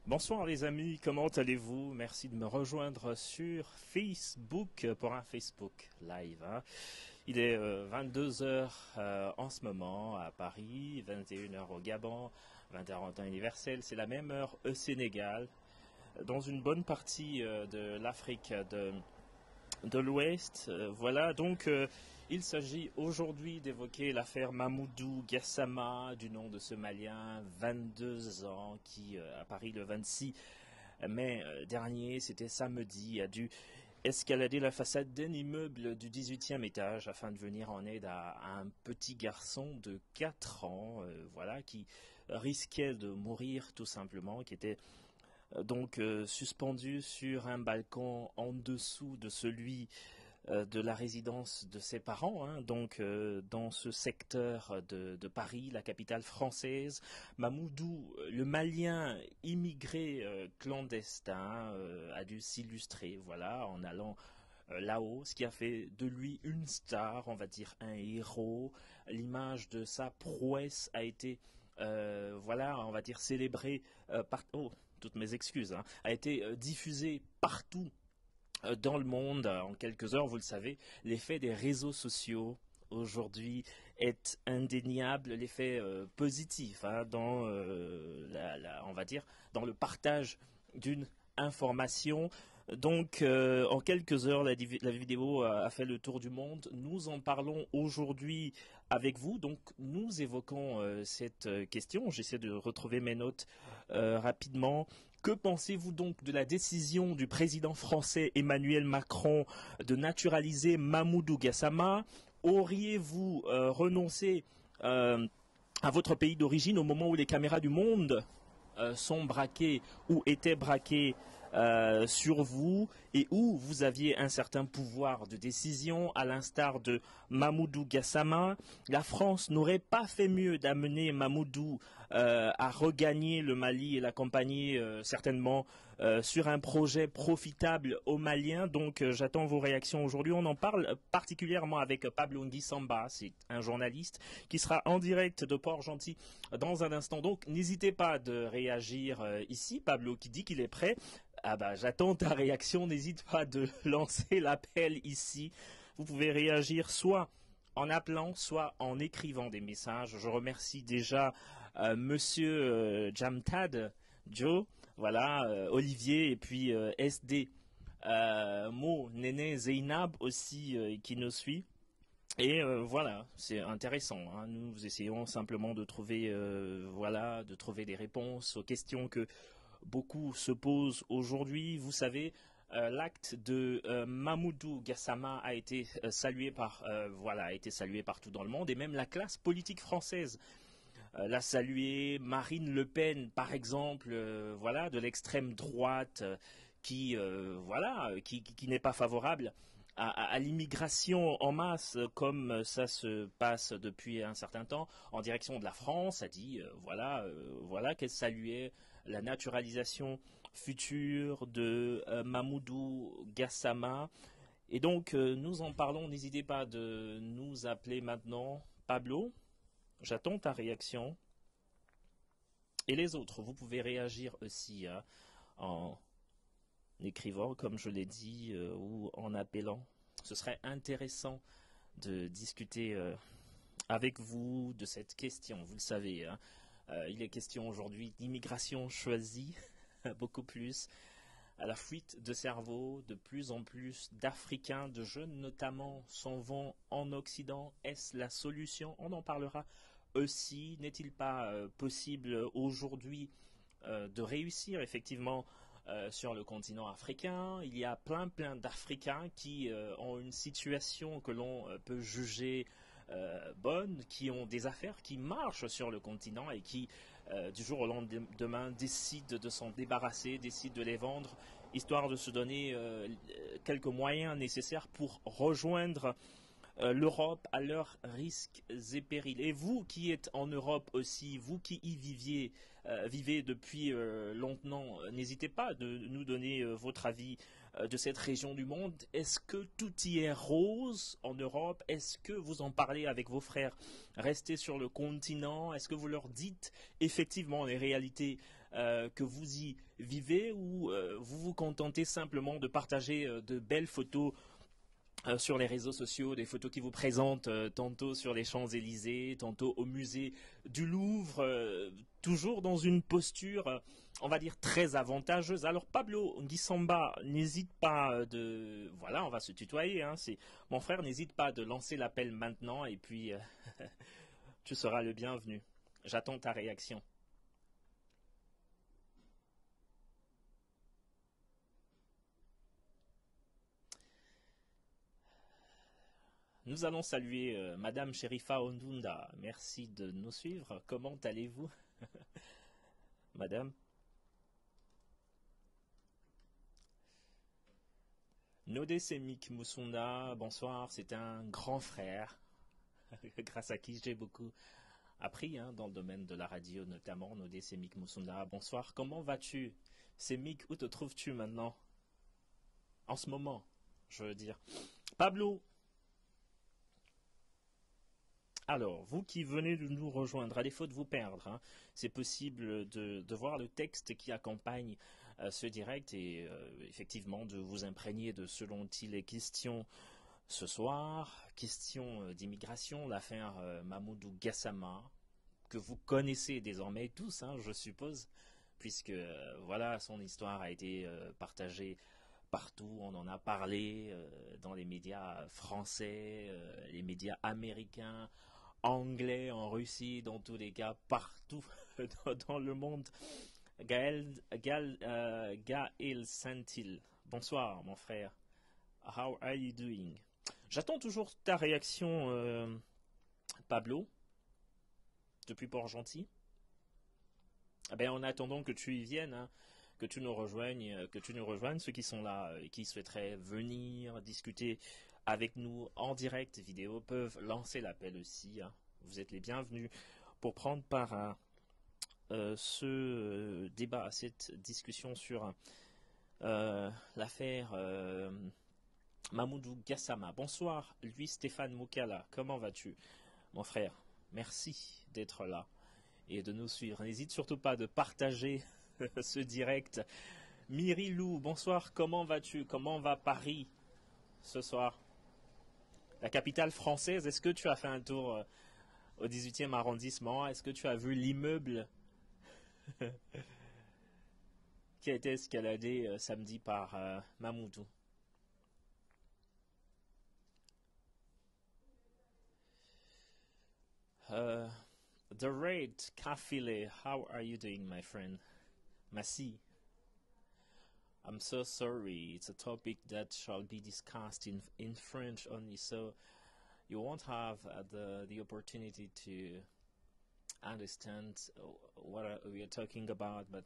Bonsoir les amis, comment allez-vous? Merci de me rejoindre sur Facebook pour un Facebook Live, hein. Il est 22 heures en ce moment à Paris, 21 heures au Gabon, 21 en temps universel, c'est la même heure au Sénégal. Dans une bonne partie de l'Afrique de l'Ouest. Voilà, donc il s'agit aujourd'hui d'évoquer l'affaire Mamoudou Gassama, du nom de ce Malien, 22 ans, qui à Paris le 26 mai dernier, c'était samedi, a dû escalader la façade d'un immeuble du 18e étage afin de venir en aide à un petit garçon de 4 ans, voilà, qui risquait de mourir tout simplement, qui était suspendu sur un balcon en dessous de celui de la résidence de ses parents, hein, dans ce secteur de Paris, la capitale française. Mamoudou, le Malien immigré clandestin, a dû s'illustrer, voilà, en allant là-haut, ce qui a fait de lui une star, on va dire un héros. L'image de sa prouesse a été, voilà, on va dire célébrée oh, toutes mes excuses, hein, a été diffusée partout dans le monde en quelques heures. Vous le savez, l'effet des réseaux sociaux aujourd'hui est indéniable, l'effet positif, hein, dans on va dire dans le partage d'une information. En quelques heures, la vidéo a fait le tour du monde. Nous en parlons aujourd'hui avec vous. Donc, nous évoquons cette question. J'essaie de retrouver mes notes rapidement. Que pensez-vous donc de la décision du président français Emmanuel Macron de naturaliser Mamoudou Gassama? Auriez-vous renoncé à votre pays d'origine au moment où les caméras du monde sont braquées ou étaient braquées sur vous et où vous aviez un certain pouvoir de décision, à l'instar de Mamoudou Gassama? La France n'aurait pas fait mieux d'amener Mamoudou à regagner le Mali et l'accompagner certainement sur un projet profitable aux Maliens. Donc j'attends vos réactions aujourd'hui. On en parle particulièrement avec Pablo Ngisamba, c'est un journaliste qui sera en direct de Port-Gentil dans un instant. Donc n'hésitez pas de réagir ici. Pablo qui dit qu'il est prêt. Ah bah j'attends ta réaction, n'hésite pas de lancer l'appel ici. Vous pouvez réagir soit en appelant, soit en écrivant des messages. Je remercie déjà Monsieur Jamtad, Joe, voilà, Olivier et puis SD, Mo, Néné, Zeynab aussi qui nous suit. Et voilà, c'est intéressant, hein. Nous essayons simplement de trouver, voilà, de trouver des réponses aux questions que beaucoup se posent aujourd'hui. Vous savez, l'acte de Mamoudou Gassama a été salué a été salué partout dans le monde, et même la classe politique française l'a salué. Marine Le Pen, par exemple, voilà, de l'extrême droite, qui n'est pas favorable à l'immigration en masse, comme ça se passe depuis un certain temps, en direction de la France, a dit voilà qu'elle saluait la naturalisation future de Mamoudou Gassama. Et donc nous en parlons. N'hésitez pas de nous appeler maintenant. Pablo, j'attends ta réaction. Et les autres, vous pouvez réagir aussi, hein, en écrivant, comme je l'ai dit, ou en appelant. Ce serait intéressant de discuter avec vous de cette question. Vous le savez, hein, il est question aujourd'hui d'immigration choisie, beaucoup plus, à la fuite de cerveau. De plus en plus d'Africains, de jeunes notamment, s'en vont en Occident. Est-ce la solution? On en parlera aussi. N'est-il pas possible aujourd'hui de réussir effectivement sur le continent africain? Il y a plein d'Africains qui ont une situation que l'on peut juger bonne, qui ont des affaires qui marchent sur le continent et qui du jour au lendemain décident de s'en débarrasser, décident de les vendre, histoire de se donner quelques moyens nécessaires pour rejoindre l'Europe à leurs risques et périls. Et vous qui êtes en Europe aussi, vous qui y vivez depuis longtemps, n'hésitez pas de nous donner votre avis de cette région du monde. Est-ce que tout y est rose en Europe? Est-ce que vous en parlez avec vos frères restés sur le continent? Est-ce que vous leur dites effectivement les réalités que vous y vivez ou vous vous contentez simplement de partager de belles photos sur les réseaux sociaux, des photos qui vous présentent tantôt sur les Champs-Élysées, tantôt au musée du Louvre, toujours dans une posture, on va dire, très avantageuse. Alors Pablo Ngisamba, n'hésite pas de... Voilà, on va se tutoyer, hein, c'est... Mon frère, n'hésite pas de lancer l'appel maintenant et puis tu seras le bienvenu. J'attends ta réaction. Nous allons saluer Madame Sherifa Ondunda. Merci de nous suivre. Comment allez-vous, Madame? Nodé Semik Musunda, bonsoir. C'est un grand frère, grâce à qui j'ai beaucoup appris hein, dans le domaine de la radio, notamment. Nodé Semik Musunda, bonsoir. Comment vas-tu? Semik, où te trouves-tu maintenant? En ce moment, je veux dire. Pablo, alors, vous qui venez de nous rejoindre, à défaut de vous perdre, hein, c'est possible de voir le texte qui accompagne ce direct et effectivement de vous imprégner de ce dont il est question ce soir. Question d'immigration, l'affaire Mamoudou Gassama, que vous connaissez désormais tous, hein, je suppose, puisque voilà, son histoire a été partagée partout, on en a parlé dans les médias français, les médias américains, anglais, en Russie, dans tous les cas, partout dans le monde. Gaël Santil, bonsoir mon frère. How are you doing? J'attends toujours ta réaction, Pablo, depuis Port-Gentil. Eh ben, en attendant que tu y viennes, hein, que tu nous rejoignes, ceux qui sont là et qui souhaiteraient venir discuter avec nous en direct vidéo peuvent lancer l'appel aussi, hein. Vous êtes les bienvenus pour prendre part à ce débat, à cette discussion sur l'affaire Mamoudou Gassama. Bonsoir, Louis Stéphane Moukala. Comment vas-tu, mon frère? Merci d'être là et de nous suivre. N'hésite surtout pas de partager ce direct. Mirilou, bonsoir, comment vas-tu? Comment va Paris ce soir? La capitale française, est-ce que tu as fait un tour au 18e arrondissement? Est-ce que tu as vu l'immeuble qui a été escaladé samedi par Mamoudou? The Raid Kafile, how are you doing, my friend? Merci. I'm so sorry. It's a topic that shall be discussed in French only, so you won't have the opportunity to understand what we are talking about. But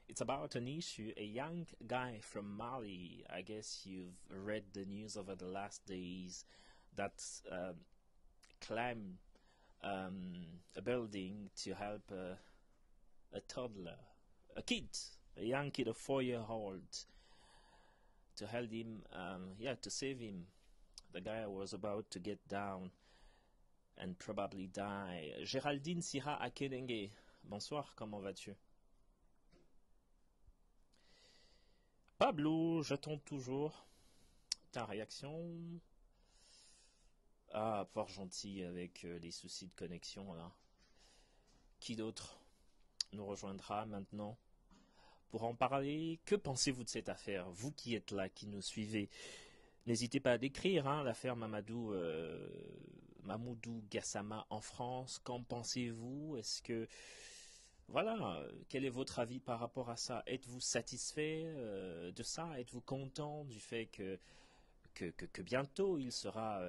it's about an issue. A young guy from Mali. I guess you've read the news over the last days that climbed a building to help a toddler, a kid, a young kid, a 4-year-old, to help him, to save him. The guy was about to get down and probably die. Géraldine Sira Akenenge, bonsoir, comment vas-tu? Pablo, j'attends toujours ta réaction. Ah, fort gentil avec les soucis de connexion là. Qui d'autre nous rejoindra maintenant pour en parler? Que pensez-vous de cette affaire? Vous qui êtes là, qui nous suivez, n'hésitez pas à décrire hein, l'affaire Mamoudou Gassama en France. Qu'en pensez-vous? Est-ce que... Voilà, quel est votre avis par rapport à ça? Êtes-vous satisfait de ça? Êtes-vous content du fait que bientôt il sera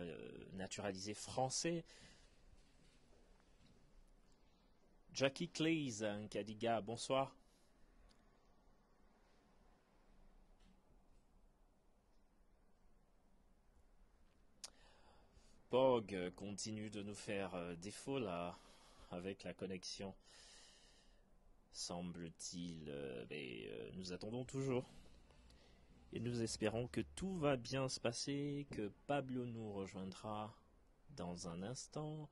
naturalisé français? Jackie Clays, Kadiga, bonsoir. Pog continue de nous faire défaut là, avec la connexion, semble-t-il, mais nous attendons toujours. Et nous espérons que tout va bien se passer, que Pablo nous rejoindra dans un instant.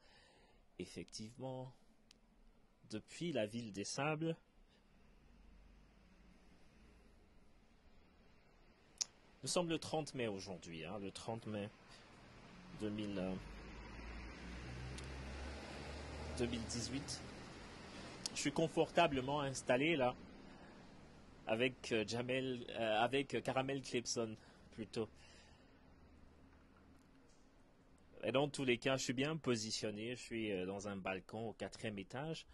Effectivement, depuis la ville des Sables, Nous sommes le 30 mai aujourd'hui, hein, le 30 mai 2000, 2018. Je suis confortablement installé là avec avec Caramel Clepson plutôt. Et dans tous les cas, je suis bien positionné. Je suis dans un balcon au quatrième étage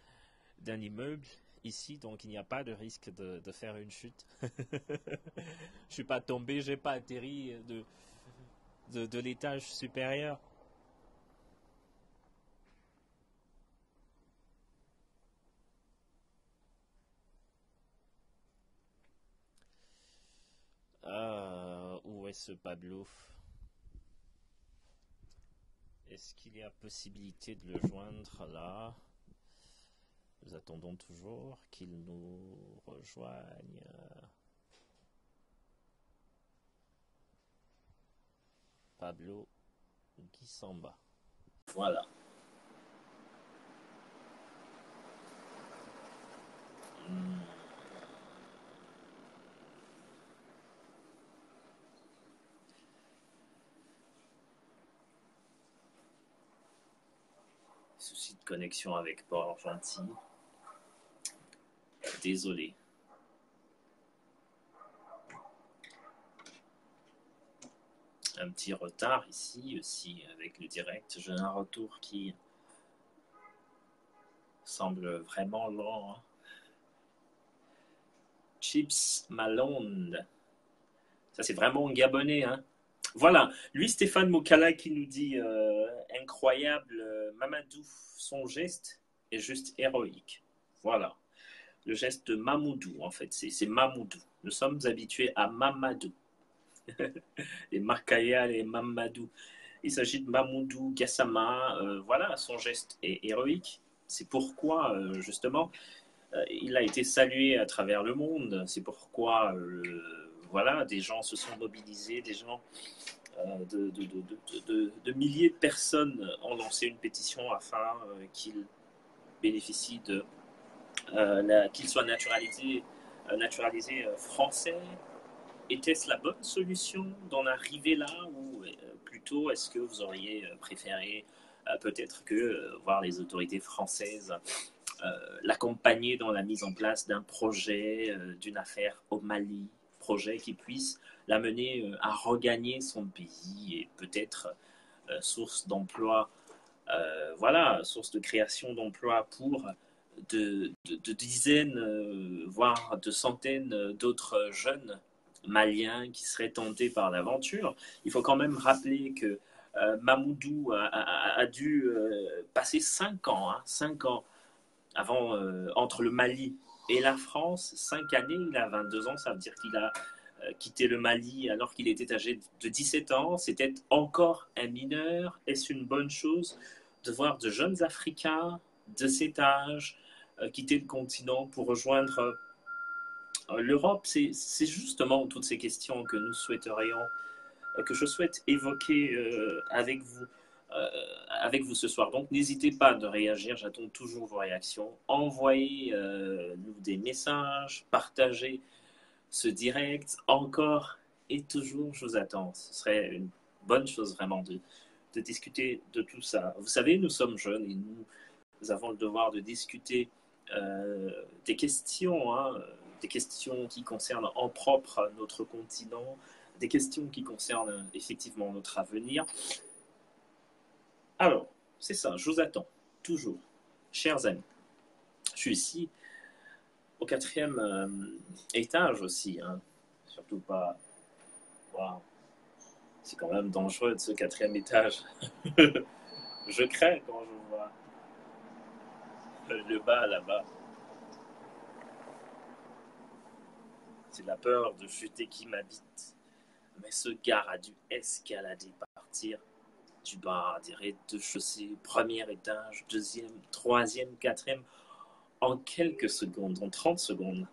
d'un immeuble ici, donc il n'y a pas de risque de faire une chute. Je suis pas tombé, j'ai pas atterri de l'étage supérieur. Où est ce Pablo? Est-ce qu'il y a possibilité de le joindre là? Nous attendons toujours qu'il nous rejoigne. Pablo Guissamba. Voilà. Hmm. Souci de connexion avec Port-Gentil. Désolé. Un petit retard ici aussi avec le direct. J'ai un retour qui semble vraiment lent. Hein. Chips Malonde. Ça, c'est vraiment gabonais. Hein. Voilà. Lui, Stéphane Mokala qui nous dit incroyable, Mamadou, son geste est juste héroïque. Voilà. Le geste de Mamoudou, en fait. C'est Mamoudou. Nous sommes habitués à Mamadou. Les Markaya, les Mamadou. Il s'agit de Mamoudou Gassama. Voilà, son geste est héroïque. C'est pourquoi, justement, il a été salué à travers le monde. C'est pourquoi, voilà, des gens se sont mobilisés, des gens de milliers de personnes ont lancé une pétition afin qu'il bénéficie qu'il soit naturalisé français. Était-ce la bonne solution d'en arriver là ou plutôt est-ce que vous auriez préféré peut-être que voir les autorités françaises l'accompagner dans la mise en place d'un projet, d'une affaire au Mali, projet qui puisse l'amener à regagner son pays et peut-être source d'emploi, voilà, source de création d'emplois pour de dizaines, voire de centaines d'autres jeunes maliens qui seraient tentés par l'aventure. Il faut quand même rappeler que Mamoudou a dû passer 5 ans, hein, 5 ans avant, entre le Mali et la France, 5 années, il a 22 ans, ça veut dire qu'il a quitté le Mali alors qu'il était âgé de 17 ans, c'était encore un mineur. Est-ce une bonne chose de voir de jeunes Africains de cet âge quitter le continent pour rejoindre l'Europe? C'est justement toutes ces questions que nous souhaiterions, que je souhaite évoquer avec vous ce soir. Donc n'hésitez pas de réagir, j'attends toujours vos réactions. Envoyez-nous des messages, partagez ce direct encore et toujours, je vous attends. Ce serait une bonne chose vraiment de discuter de tout ça. Vous savez, nous sommes jeunes et nous avons le devoir de discuter des questions, hein, des questions qui concernent en propre notre continent, des questions qui concernent effectivement notre avenir. Alors, c'est ça, je vous attends, toujours, chers amis. Je suis ici au quatrième étage aussi, hein. Surtout pas. Wow. C'est quand même dangereux de ce quatrième étage. Je crains quand je vois le bas là-bas. C'est la peur de chuter qui m'habite. Mais ce gars a dû escalader, partir du bas des rez-de-chaussée, premier étage, deuxième, troisième, quatrième, en quelques secondes, en 30 secondes,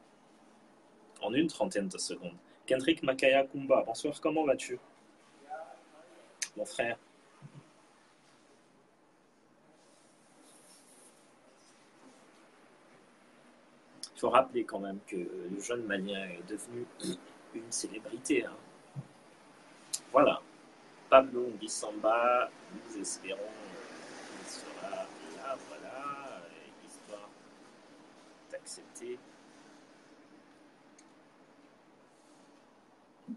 en une trentaine de secondes. Kendrick Makaya Kumba, bonsoir, comment vas-tu? Mon frère. Il faut rappeler quand même que le jeune malien est devenu une célébrité. Hein. Voilà, Pablo Mbissamba, nous espérons qu'il sera là, voilà, histoire d'accepter.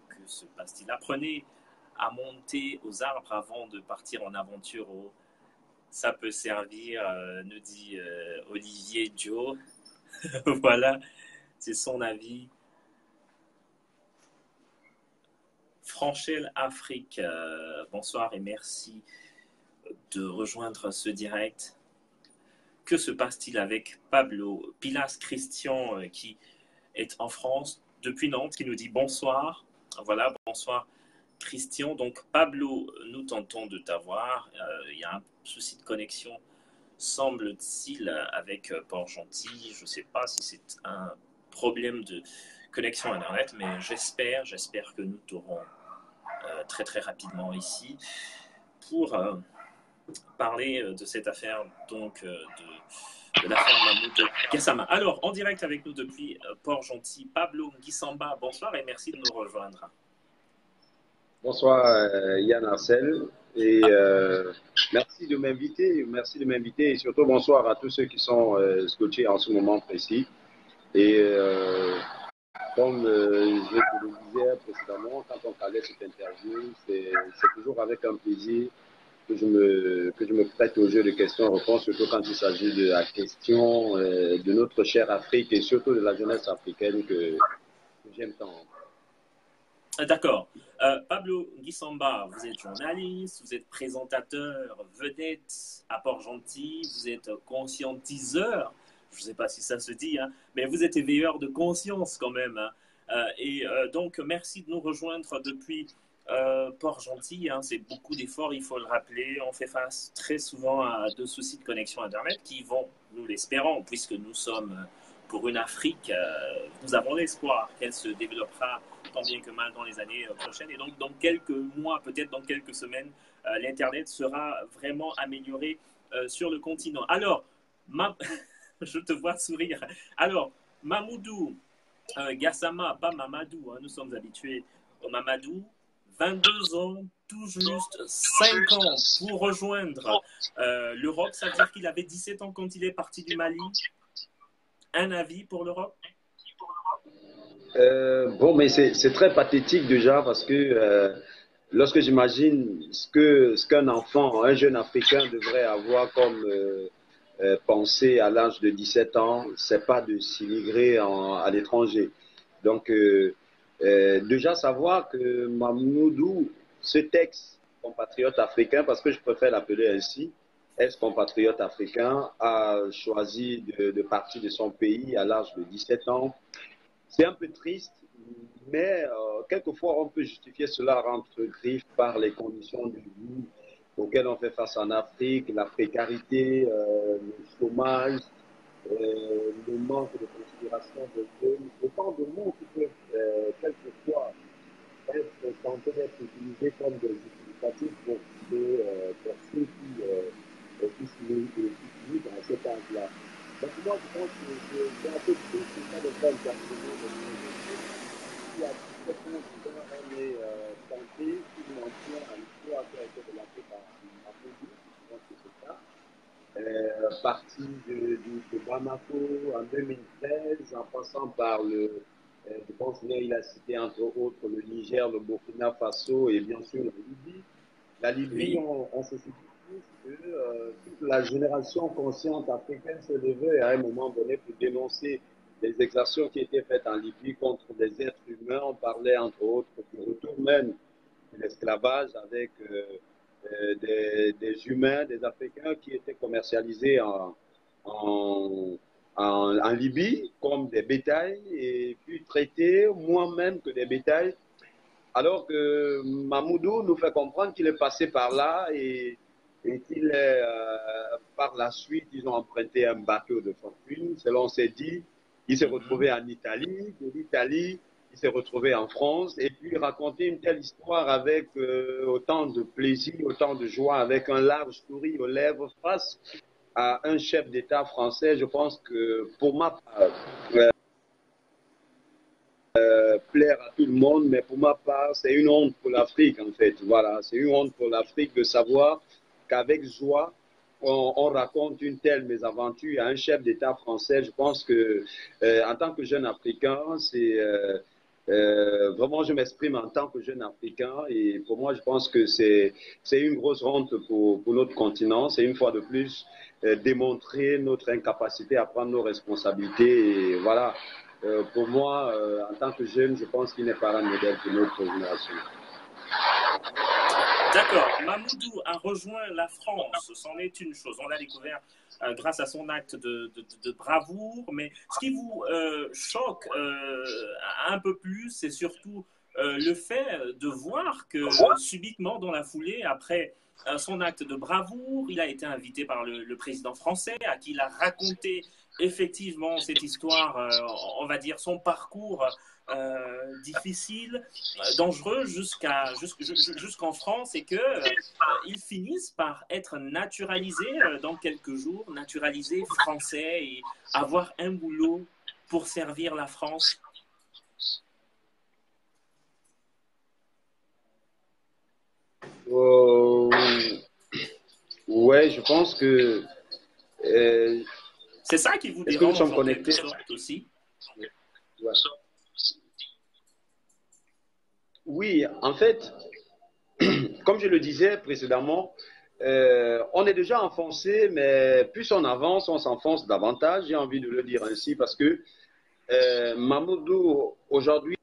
Que se passe-t-il? Apprenez à monter aux arbres avant de partir en aventure. Ça peut servir, nous dit Olivier Joe. Voilà, c'est son avis. Franchel Afrique, bonsoir et merci de rejoindre ce direct. Que se passe-t-il avec Pablo Pilas Christian qui est en France depuis Nantes, qui nous dit bonsoir. Voilà, bonsoir Christian. Donc Pablo, nous tentons de t'avoir. Il y a un souci de connexion, semble-t-il, avec Port-Gentil. Je ne sais pas si c'est un problème de connexion Internet, mais j'espère que nous t'aurons très très rapidement ici pour parler de cette affaire, donc de l'affaire Mahmoud Gassama. Alors, en direct avec nous depuis Port-Gentil, Pablo Mbissamba, bonsoir et merci de nous rejoindre. Bonsoir Yann Arcel et merci de m'inviter et surtout bonsoir à tous ceux qui sont scotchés en ce moment précis. Et comme je te le disais précédemment, quand on parlait cette interview, c'est toujours avec un plaisir que je me prête au jeu de questions-réponses, surtout quand il s'agit de la question de notre chère Afrique et surtout de la jeunesse africaine que j'aime tant. D'accord. Pablo Mbissamba, vous êtes journaliste, vous êtes présentateur vedette à Port-Gentil, vous êtes conscientiseur, je ne sais pas si ça se dit, hein, mais vous êtes éveilleur de conscience quand même. Hein. Donc, merci de nous rejoindre depuis Port-Gentil. Hein, c'est beaucoup d'efforts, il faut le rappeler. On fait face très souvent à de soucis de connexion Internet qui vont, nous l'espérons, puisque nous sommes pour une Afrique, nous avons l'espoir qu'elle se développera tant bien que mal dans les années prochaines. Et donc, dans quelques mois, peut-être dans quelques semaines, l'Internet sera vraiment amélioré sur le continent. Alors, je te vois sourire. Alors, Mamoudou Gassama, pas Mamadou, hein, nous sommes habitués au Mamadou. 22 ans, tout juste 5 ans pour rejoindre l'Europe. Ça veut dire qu'il avait 17 ans quand il est parti du Mali. Un avis pour l'Europe? Bon, mais c'est très pathétique déjà parce que lorsque j'imagine ce qu'un enfant, un jeune Africain devrait avoir comme pensée à l'âge de 17 ans, c'est pas de s'immigrer à l'étranger. Donc, déjà savoir que Mamoudou, ce texte compatriote africain, parce que je préfère l'appeler ainsi, ex-compatriote africain, a choisi de partir de son pays à l'âge de 17 ans. C'est un peu triste, mais quelquefois on peut justifier cela entre griffes par les conditions de vie auxquelles on fait face en Afrique, la précarité, le chômage, le manque de considération de jeunes, autant de mots qui peuvent quelquefois être tentés d'être utilisés comme des justificatifs pour ceux qui s'oublient dans cet âge-là. Donc moi, je pense que c'est un peu triste, c'est ça le cas exactement de qui a 17 ans, on est tenté, si l'on tient à l'histoire qui a été relatée par Mamadou, je pense que c'est ça, parti de Bamako en 2013, en passant par je pense qu'il a cité entre autres le Niger, le Burkina Faso et bien sûr la Libye. La Libye, Oui. on se situe tous que toute la génération consciente africaine se levait à un moment donné pour dénoncer les exactions qui étaient faites en Libye contre des êtres humains. On parlait entre autres du retour même de l'esclavage avec des humains, des Africains qui étaient commercialisés en, en Libye comme des bétails et puis traités moins même que des bétails. Alors que Mamoudou nous fait comprendre qu'il est passé par là et qu'il est, par la suite, ils ont emprunté un bateau de fortune. Selon s'est dit, il s'est retrouvé en Italie. De l'Italie, il s'est retrouvé en France. Et puis raconter une telle histoire avec autant de plaisir, autant de joie, avec un large sourire aux lèvres face à un chef d'État français, je pense que pour ma part, plaire à tout le monde, mais pour ma part, c'est une honte pour l'Afrique, en fait. Voilà, c'est une honte pour l'Afrique de savoir qu'avec joie, on raconte une telle mésaventure à un chef d'État français. Je pense que, en tant que jeune Africain, vraiment, je m'exprime en tant que jeune Africain et pour moi, je pense que c'est une grosse honte pour notre continent. C'est une fois de plus démontrer notre incapacité à prendre nos responsabilités. Et voilà, pour moi, en tant que jeune, je pense qu'il n'est pas un modèle pour notre génération. D'accord. Mamoudou a rejoint la France, c'en est une chose. On l'a découvert grâce à son acte de bravoure, mais ce qui vous choque un peu plus, c'est surtout le fait de voir que subitement, dans la foulée, après son acte de bravoure, il a été invité par le président français, à qui il a raconté effectivement cette histoire, on va dire son parcours difficile, dangereux jusqu'en France et qu'ils finissent par être naturalisés dans quelques jours, naturalisés français et avoir un boulot pour servir la France. Ouais, je pense que c'est ça qui vous est-ce que nous dérange sommes en connectés? quelque sorte aussi? Ouais. Oui, en fait, comme je le disais précédemment, on est déjà enfoncé, mais plus on avance, on s'enfonce davantage. J'ai envie de le dire ainsi parce que Mamoudou, aujourd'hui,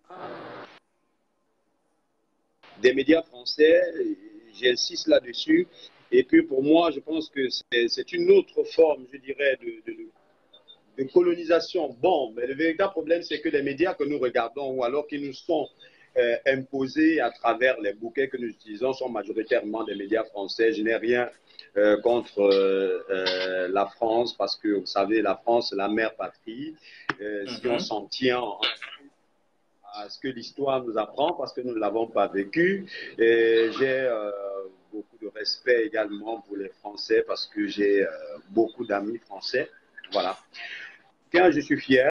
des médias français, j'insiste là-dessus. Et puis pour moi, je pense que c'est une autre forme, je dirais, de colonisation. Bon, mais le véritable problème, c'est que les médias que nous regardons ou alors qui nous sont imposés à travers les bouquets que nous utilisons sont majoritairement des médias français. Je n'ai rien contre la France parce que, vous savez, la France, c'est la mère patrie. Si on s'en tient à ce que l'histoire nous apprend parce que nous ne l'avons pas vécu. J'ai beaucoup de respect également pour les Français parce que j'ai beaucoup d'amis français. Voilà. Quand je suis fier.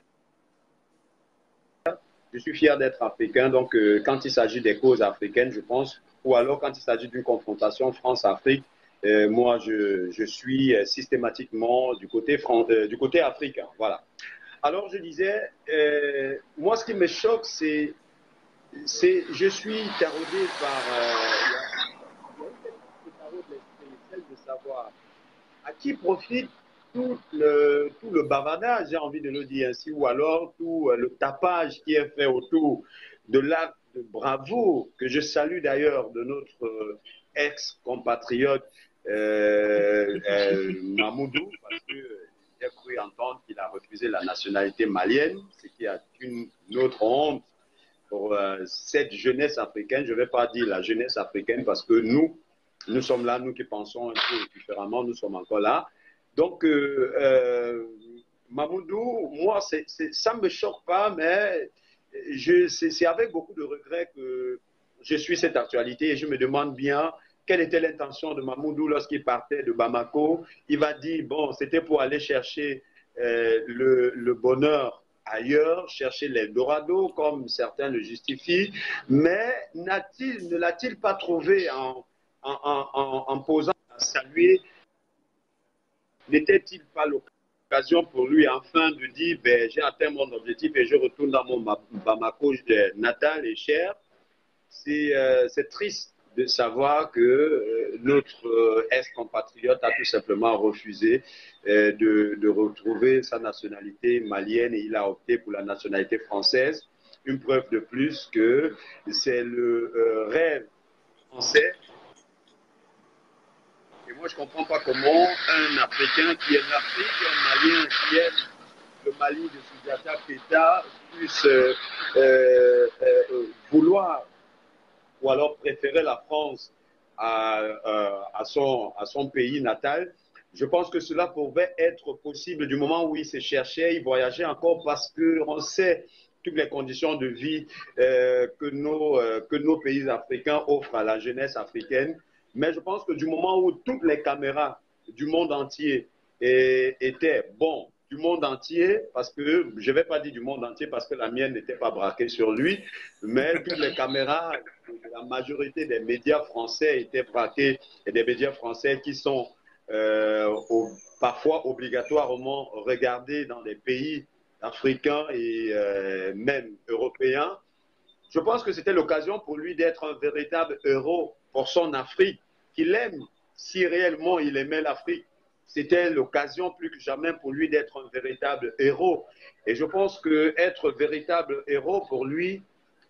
Je suis fier d'être africain. Donc, quand il s'agit des causes africaines, je pense, ou alors quand il s'agit d'une confrontation France-Afrique, moi, je suis systématiquement du côté africain. Voilà. Alors, je disais, moi, ce qui me choque, je suis taraudé par celle de savoir à qui profite tout le bavardage, j'ai envie de le dire ainsi, ou alors tout le tapage qui est fait autour de l'acte de bravoure, que je salue d'ailleurs de notre ex-compatriote Mamoudou, parce que j'ai cru entendre qu'il a refusé la nationalité malienne, ce qui est une autre honte pour cette jeunesse africaine. Je ne vais pas dire la jeunesse africaine parce que nous sommes là, nous qui pensons un peu différemment, nous sommes encore là. Donc, Mamoudou, moi, ça ne me choque pas, mais c'est avec beaucoup de regret que je suis cette actualité et je me demande bien quelle était l'intention de Mamoudou lorsqu'il partait de Bamako. Il va dire, bon, c'était pour aller chercher le bonheur ailleurs, chercher l'Eldorado, comme certains le justifient, mais ne l'a-t-il pas trouvé en posant à saluer? N'était-il pas l'occasion pour lui enfin de dire ben, j'ai atteint mon objectif et je retourne dans mon Bamako natal et cher? C'est triste de savoir que notre ex-compatriote a tout simplement refusé de retrouver sa nationalité malienne et il a opté pour la nationalité française. Une preuve de plus que c'est le rêve français. Et moi, je ne comprends pas comment un Africain qui est l'Afrique, un Malien qui est le Mali de Soundiata Keita puisse vouloir ou alors préférer la France à son pays natal. Je pense que cela pouvait être possible du moment où il se cherchait, il voyageait encore parce qu'on sait toutes les conditions de vie que nos pays africains offrent à la jeunesse africaine. Mais je pense que du moment où toutes les caméras du monde entier étaient, bon, du monde entier, parce que je ne vais pas dire du monde entier parce que la mienne n'était pas braquée sur lui, mais toutes les caméras, la majorité des médias français étaient braqués, et des médias français qui sont parfois obligatoirement regardés dans des pays africains et même européens. Je pense que c'était l'occasion pour lui d'être un véritable héros pour son Afrique, qu'il aime, si réellement il aimait l'Afrique. C'était l'occasion plus que jamais pour lui d'être un véritable héros. Et je pense qu'être véritable héros pour lui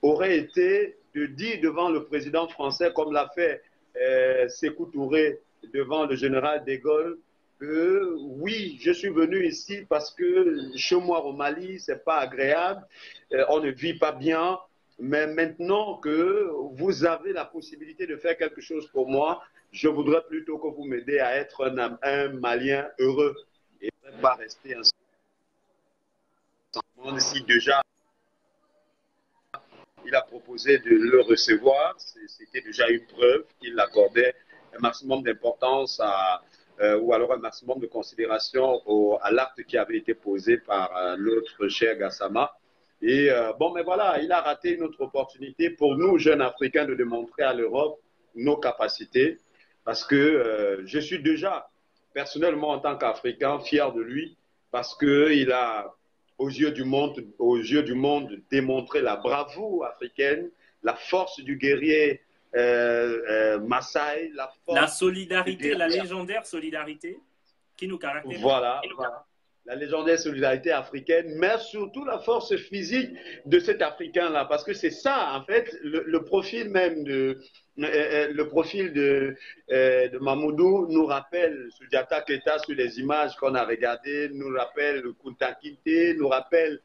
aurait été de dire devant le président français, comme l'a fait Sékou Touré devant le général de Gaulle, que oui, je suis venu ici parce que chez moi au Mali, c'est pas agréable, on ne vit pas bien, mais maintenant que vous avez la possibilité de faire quelque chose pour moi, je voudrais plutôt que vous m'aidiez à être un Malien heureux et ne pas rester ensemble. Si déjà il a proposé de le recevoir, c'était déjà une preuve qu'il accordait un maximum d'importance ou alors un maximum de considération à l'acte qui avait été posé par notre cher Gassama. Et bon, mais voilà, il a raté une autre opportunité pour nous, jeunes Africains, de démontrer à l'Europe nos capacités. Parce que je suis déjà, personnellement, en tant qu'Africain, fier de lui, parce qu'il a, aux yeux du monde, démontré la bravoure africaine, la force du guerrier Maasai, la solidarité, la légendaire solidarité qui nous caractérise. Voilà. La légendaire solidarité africaine, mais surtout la force physique de cet Africain-là, parce que c'est ça, en fait, le profil même de Mamoudou nous rappelle Soundiata Keita sur les images qu'on a regardées, nous rappelle Kunta Kinte, nous rappelle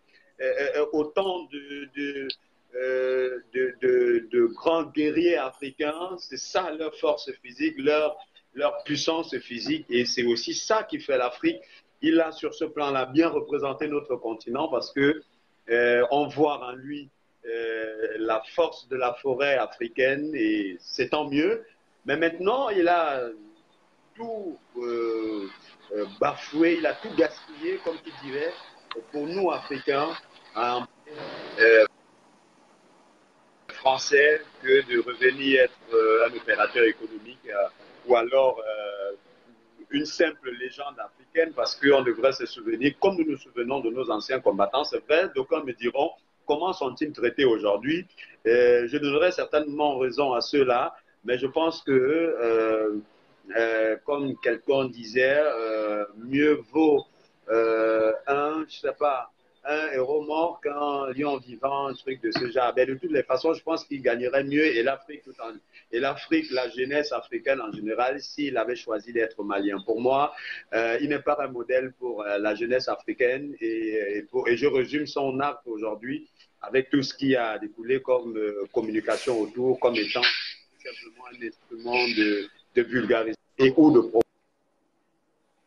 autant de grands guerriers africains. C'est ça leur force physique, leur puissance physique, et c'est aussi ça qui fait l'Afrique. Il a sur ce plan-là bien représenté notre continent parce que on voit en lui la force de la forêt africaine et c'est tant mieux. Mais maintenant, il a tout bafoué, il a tout gaspillé, comme tu dirais, pour nous Africains, français, que de revenir être un opérateur économique ou alors une simple légende africaine, parce qu'on devrait se souvenir, comme nous nous souvenons de nos anciens combattants. C'est vrai, d'aucuns me diront, comment sont-ils traités aujourd'hui? Je donnerai certainement raison à ceux-là, mais je pense que, comme quelqu'un disait, mieux vaut je sais pas, un héros mort qu'un lion vivant, un truc de ce genre. Mais de toutes les façons, je pense qu'il gagnerait mieux et l'Afrique, la jeunesse africaine en général, s'il avait choisi d'être malien. Pour moi, il n'est pas un modèle pour la jeunesse africaine et je résume son acte aujourd'hui avec tout ce qui a découlé comme communication autour, comme étant simplement un instrument de vulgarisation ou de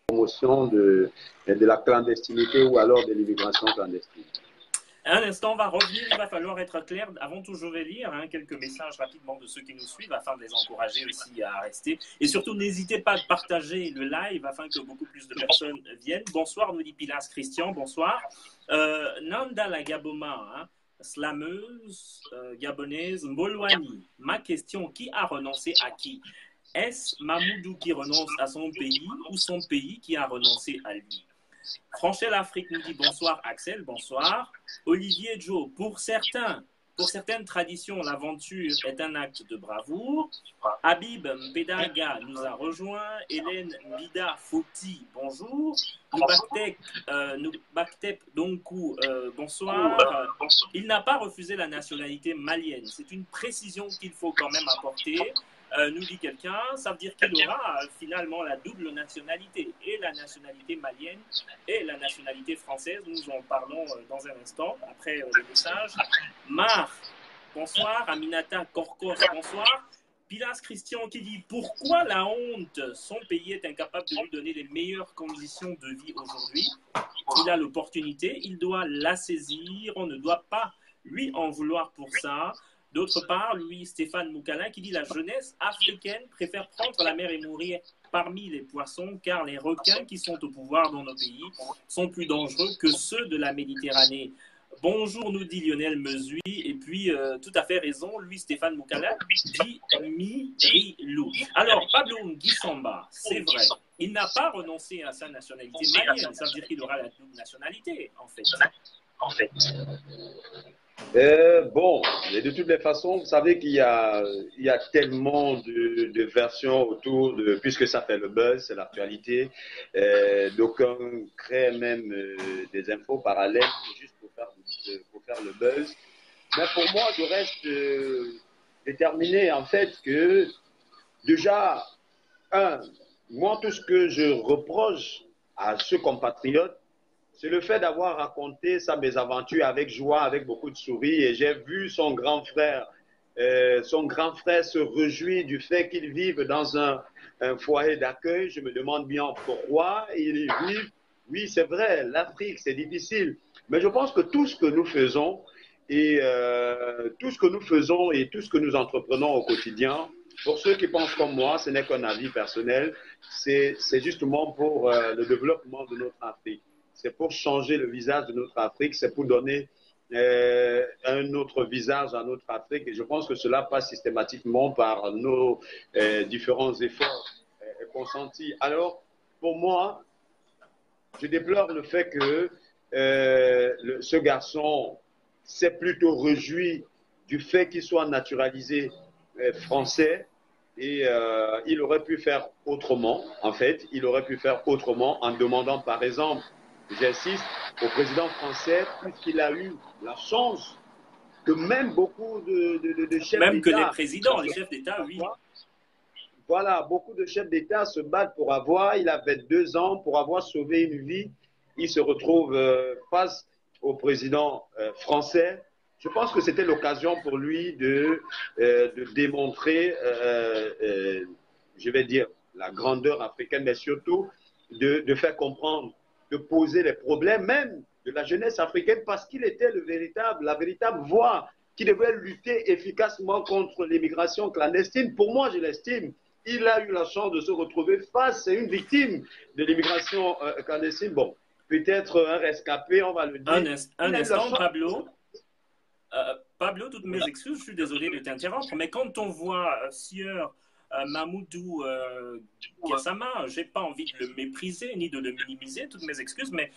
promotion de la clandestinité ou alors de l'immigration clandestine. Un instant, on va revenir, il va falloir être clair. Avant tout, je vais lire quelques messages rapidement de ceux qui nous suivent afin de les encourager aussi à rester. Et surtout, n'hésitez pas à partager le live afin que beaucoup plus de personnes viennent. Bonsoir, nous dit Pilas Christian, bonsoir. Nanda la Gaboma, slameuse gabonaise, Mbolwani. Ma question, qui a renoncé à qui? Est-ce Mamoudou qui renonce à son pays ou son pays qui a renoncé à lui? Franchel Afrique nous dit bonsoir Axel, bonsoir. Olivier Joe, pour certaines traditions, l'aventure est un acte de bravoure. Habib Mpedaga nous a rejoint. Hélène Bida Foti, bonjour. Noubaktep Donkou, bonsoir. Il n'a pas refusé la nationalité malienne. C'est une précision qu'il faut quand même apporter. Nous dit quelqu'un, ça veut dire qu'il aura finalement la double nationalité, et la nationalité malienne et la nationalité française. Nous en parlons dans un instant, après le message. Mar, bonsoir. Aminata Korkos, bonsoir. Pilas Christian qui dit « Pourquoi la honte? Son pays est incapable de lui donner les meilleures conditions de vie aujourd'hui. Il a l'opportunité, il doit la saisir, on ne doit pas lui en vouloir pour ça. » D'autre part, Louis-Stéphane Moukala qui dit la jeunesse africaine préfère prendre la mer et mourir parmi les poissons car les requins qui sont au pouvoir dans nos pays sont plus dangereux que ceux de la Méditerranée. Bonjour, nous dit Lionel Mesui. Et puis, tout à fait raison, Louis-Stéphane Moukala dit Mirilou. Alors, Pablo Nguissamba, c'est vrai, il n'a pas renoncé à sa nationalité malienne. Ça veut dire qu'il aura la double nationalité, en fait. Bon, et de toutes les façons, vous savez il y a tellement de versions autour de, puisque ça fait le buzz, c'est l'actualité. D'aucuns créent même des infos parallèles juste pour faire le buzz. Mais pour moi, je reste déterminé en fait que déjà, moi, tout ce que je reproche à ce compatriote, c'est le fait d'avoir raconté sa mésaventure avec joie, avec beaucoup de souris. Et j'ai vu son grand frère se réjouir du fait qu'il vive dans un foyer d'accueil. Je me demande bien pourquoi il y vit. Oui, c'est vrai, l'Afrique, c'est difficile. Mais je pense que tout ce que nous faisons tout ce que nous faisons et tout ce que nous entreprenons au quotidien, pour ceux qui pensent comme moi, ce n'est qu'un avis personnel, c'est justement pour le développement de notre Afrique. C'est pour changer le visage de notre Afrique, c'est pour donner un autre visage à notre Afrique. Et je pense que cela passe systématiquement par nos différents efforts consentis. Alors, pour moi, je déplore le fait que ce garçon s'est plutôt réjoui du fait qu'il soit naturalisé français et il aurait pu faire autrement, en fait. Il aurait pu faire autrement en demandant, par exemple, j'insiste, au président français, puisqu'il a eu la chance que même beaucoup de chefs Même que les d'État... présidents, les chefs d'État, oui. Voilà, beaucoup de chefs d'État se battent pour avoir, il avait 2 ans, pour avoir sauvé une vie. Il se retrouve face au président français. Je pense que c'était l'occasion pour lui de démontrer, je vais dire, la grandeur africaine, mais surtout de faire comprendre, de poser les problèmes même de la jeunesse africaine parce qu'il était la véritable voix qui devait lutter efficacement contre l'immigration clandestine. Pour moi, je l'estime. Il a eu la chance de se retrouver face à une victime de l'immigration clandestine. Bon, peut-être un rescapé, on va le dire. Un instant, Pablo. Pablo, toutes mes excuses, je suis désolé de t'interrompre, mais quand on voit Sieur Mamoudou Gassama, j'ai pas envie de le mépriser ni de le minimiser, toutes mes excuses, mais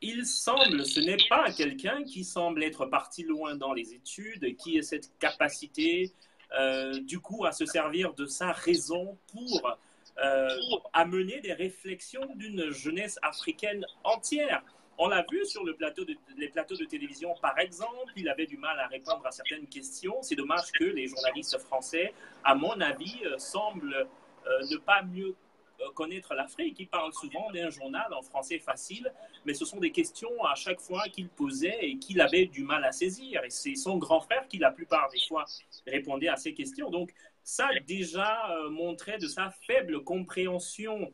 il semble, ce n'est pas quelqu'un qui semble être parti loin dans les études, qui ait cette capacité, du coup, à se servir de sa raison pour amener des réflexions d'une jeunesse africaine entière. On l'a vu sur les plateaux de télévision, par exemple, il avait du mal à répondre à certaines questions. C'est dommage que les journalistes français, à mon avis, semblent ne pas mieux connaître l'Afrique. Ils parlent souvent d'un journal en français facile, mais ce sont des questions à chaque fois qu'il posait et qu'il avait du mal à saisir. Et c'est son grand frère qui, la plupart des fois, répondait à ces questions. Donc, ça déjà montrait de sa faible compréhension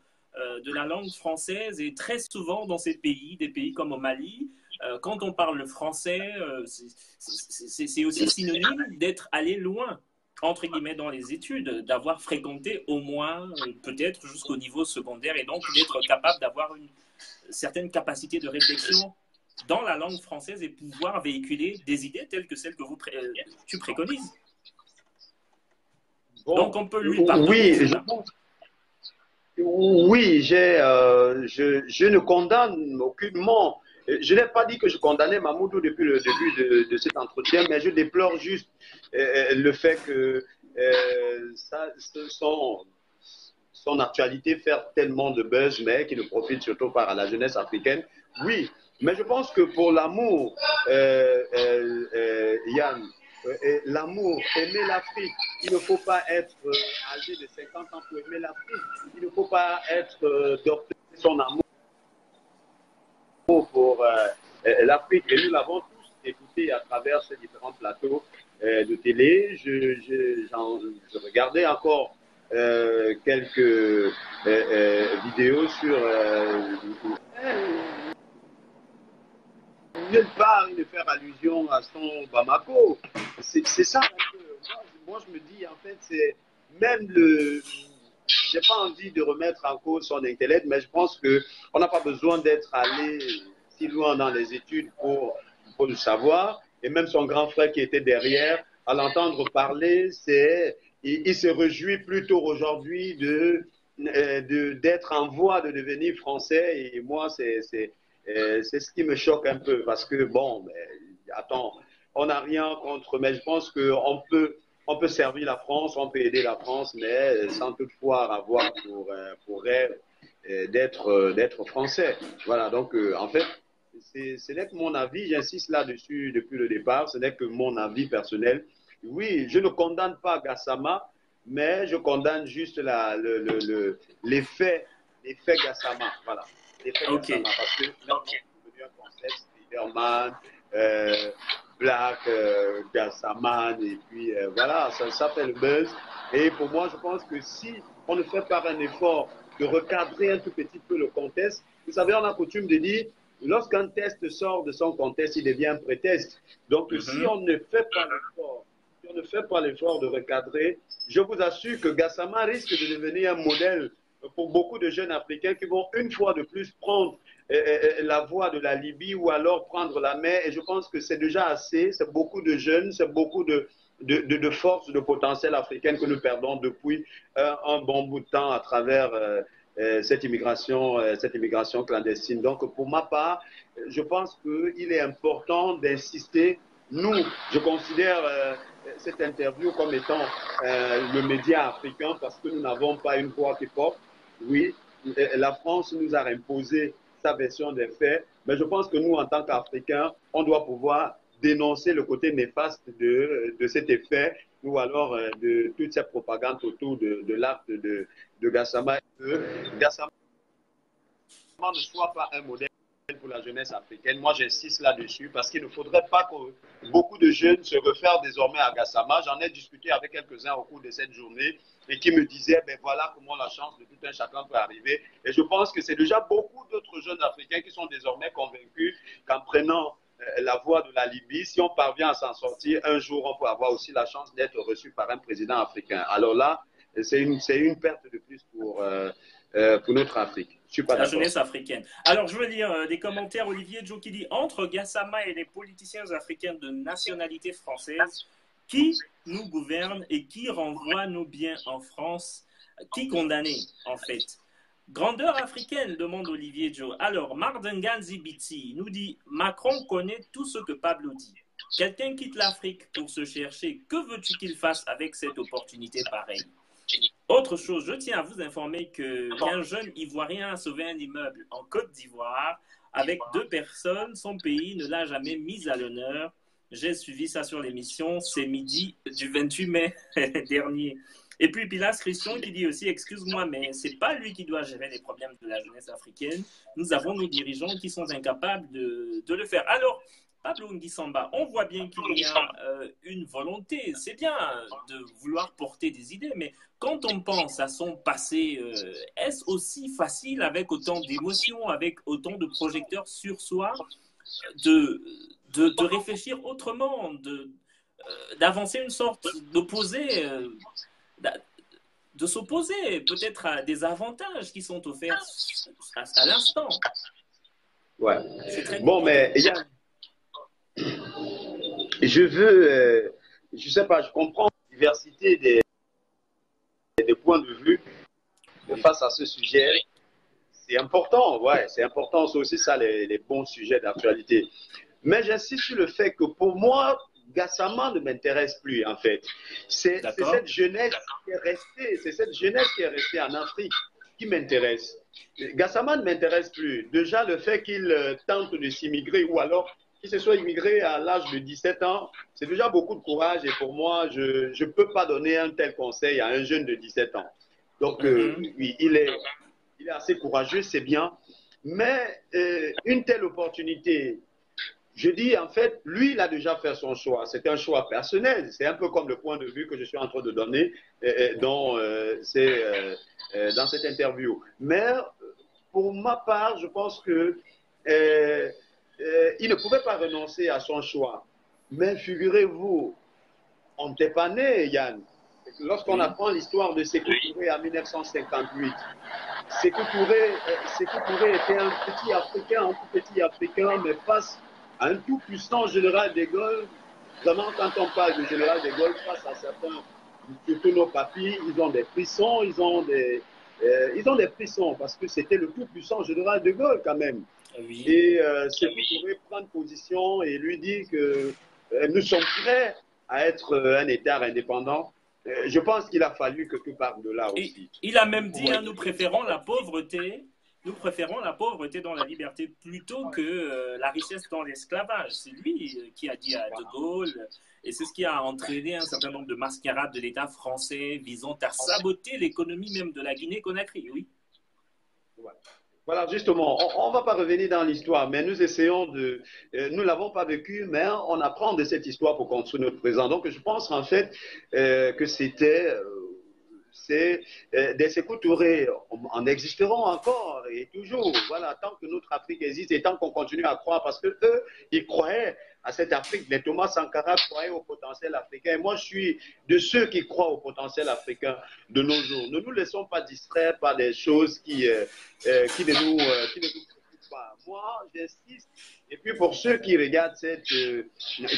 de la langue française et très souvent dans ces pays, des pays comme au Mali, quand on parle le français, c'est aussi synonyme d'être allé loin, entre guillemets, dans les études, d'avoir fréquenté au moins peut-être jusqu'au niveau secondaire et donc d'être capable d'avoir une certaine capacité de réflexion dans la langue française et pouvoir véhiculer des idées telles que celles que tu préconises. Bon, donc on peut lui pardonner. Oui, oui, je ne condamne aucunement. Je n'ai pas dit que je condamnais Mamoudou depuis le début de cet entretien, mais je déplore juste le fait que son actualité fait tellement de buzz, mais qui ne profite surtout pas à la jeunesse africaine. Oui, mais je pense que pour l'amour, Yann, l'amour, aimer l'Afrique, il ne faut pas être âgé de 50 ans pour aimer l'Afrique. Il ne faut pas être d'obtenir son amour pour l'Afrique. Et nous l'avons tous écouté à travers ces différents plateaux de télé. Je regardais encore quelques vidéos sur nulle part il ne fait allusion à son Bamako. C'est ça un peu. Moi, je me dis, en fait, c'est même le. J'ai pas envie de remettre en cause son intellect, mais je pense qu'on n'a pas besoin d'être allé si loin dans les études pour le savoir. Et même son grand frère qui était derrière, à l'entendre parler, il se réjouit plutôt aujourd'hui d'être en voie de devenir français. Et moi, c'est ce qui me choque un peu parce que, bon, mais, attends, on n'a rien contre, mais je pense on peut servir la France, on peut aider la France, mais sans toutefois avoir pour rêve d'être français. Voilà, donc en fait, ce n'est que mon avis, j'insiste là-dessus depuis le départ, ce n'est que mon avis personnel. Oui, je ne condamne pas Gassama, mais je condamne juste l'effet Gassama. Voilà, l'effet Ok. Gassama, parce que maintenant, c'est devenu un concept, Spiderman, Black, Gassaman, et puis voilà, ça fait le buzz. Et pour moi, je pense que si on ne fait pas un effort de recadrer un tout petit peu le contexte, vous savez, on a coutume de dire, lorsqu'un test sort de son contexte, il devient un prétexte. Donc, si Mhm. on ne fait pas l'effort, si on ne fait pas l'effort de recadrer, je vous assure que Gassama risque de devenir un modèle pour beaucoup de jeunes Africains qui vont une fois de plus prendre la voie de la Libye ou alors prendre la mer. Et je pense que c'est déjà assez. C'est beaucoup de jeunes, c'est beaucoup de forces, de potentiel africaines que nous perdons depuis un bon bout de temps à travers cette immigration clandestine. Donc, pour ma part, je pense qu'il est important d'insister. Nous, je considère cette interview comme étant le média africain parce que nous n'avons pas une voix qui porte. Oui, la France nous a imposé sa version des faits, mais je pense que nous, en tant qu'Africains, on doit pouvoir dénoncer le côté néfaste de cet effet ou alors de toute cette propagande autour de l'acte de Gassama. Gassama ne soit pas un modèle pour la jeunesse africaine. Moi, j'insiste là-dessus parce qu'il ne faudrait pas que beaucoup de jeunes se réfèrent désormais à Gassama. J'en ai discuté avec quelques-uns au cours de cette journée et qui me disaient, ben voilà comment la chance de tout un chacun peut arriver. Et je pense que c'est déjà beaucoup d'autres jeunes Africains qui sont désormais convaincus qu'en prenant la voie de la Libye, si on parvient à s'en sortir, un jour, on peut avoir aussi la chance d'être reçu par un président africain. Alors là, c'est une perte de plus pour notre Afrique. Je ne suis pas La d'accord. jeunesse africaine. Alors, je veux dire des commentaires. Olivier Joe qui dit entre Gassama et les politiciens africains de nationalité française, qui nous gouverne et qui renvoie nos biens en France, qui condamné en fait. Grandeur africaine, demande Olivier Joe. Alors, Mardengan Zibiti nous dit Macron connaît tout ce que Pablo dit. Quelqu'un quitte l'Afrique pour se chercher. Que veux-tu qu'il fasse avec cette opportunité pareille? Autre chose, je tiens à vous informer qu'un jeune Ivoirien a sauvé un immeuble en Côte d'Ivoire avec deux personnes. Son pays ne l'a jamais mis à l'honneur. J'ai suivi ça sur l'émission, c'est midi du 28 mai dernier. Et puis Pilas Christian qui dit aussi, excuse-moi, mais c'est pas lui qui doit gérer les problèmes de la jeunesse africaine. Nous avons nos dirigeants qui sont incapables de le faire. Alors, Pablo Nguisamba, on voit bien qu'il y a une volonté. C'est bien de vouloir porter des idées, mais quand on pense à son passé, est-ce aussi facile avec autant d'émotions, avec autant de projecteurs sur soi, de, de réfléchir autrement, d'avancer une sorte d'opposé, de s'opposer peut-être à des avantages qui sont offerts à l'instant? Ouais. C'est très Bon, compliqué. mais je veux, je sais pas, je comprends la diversité des points de vue Oui. face à ce sujet. C'est important, ouais, c'est important, c'est aussi ça les bons sujets d'actualité. Mais j'insiste sur le fait que pour moi, Gassama ne m'intéresse plus en fait. C'est D'accord. cette jeunesse qui est restée, c'est cette jeunesse qui est restée en Afrique qui m'intéresse. Gassama ne m'intéresse plus. Déjà le fait qu'il tente de s'immigrer ou alors qu'il se soit immigré à l'âge de 17 ans, c'est déjà beaucoup de courage et pour moi, je ne peux pas donner un tel conseil à un jeune de 17 ans. Donc, oui, il est assez courageux, c'est bien. Mais une telle opportunité, je dis en fait, lui, il a déjà fait son choix. C'est un choix personnel. C'est un peu comme le point de vue que je suis en train de donner dans cette interview. Mais pour ma part, je pense que il ne pouvait pas renoncer à son choix. Mais figurez-vous, on n'était pas né, Yann. Lorsqu'on apprend l'histoire de Sékou Touré en 1958, Sékou Touré était un petit Africain, un tout petit Africain, mais face à un tout puissant général de Gaulle. Vraiment, quand on parle du général de Gaulle, face à certains, surtout nos papis, ils ont des frissons, ils ont des frissons parce que c'était le tout puissant général de Gaulle quand même. Oui. Et Sékou Touré prend position et lui dit que nous sommes prêts à être un État indépendant. Je pense qu'il a fallu que tu parles de là aussi. Il a même dit, nous préférons la pauvreté. Nous préférons la pauvreté dans la liberté plutôt que la richesse dans l'esclavage. C'est lui qui a dit à De Gaulle, et c'est ce qui a entraîné un certain nombre de mascarades de l'État français visant à saboter l'économie même de la Guinée-Conakry, oui. Voilà, justement, on ne va pas revenir dans l'histoire, mais nous essayons de... nous ne l'avons pas vécu, mais on apprend de cette histoire pour construire notre présent. Donc, je pense en fait que c'était... des Sékou Touré en existeront encore et toujours. Voilà, tant que notre Afrique existe et tant qu'on continue à croire, parce que eux, ils croyaient à cette Afrique. Les Thomas Sankara croyaient au potentiel africain. Et moi, je suis de ceux qui croient au potentiel africain de nos jours. Ne nous laissons pas distraire par des choses qui ne nous préoccupent pas. Moi, j'insiste. Et puis pour ceux qui regardent cette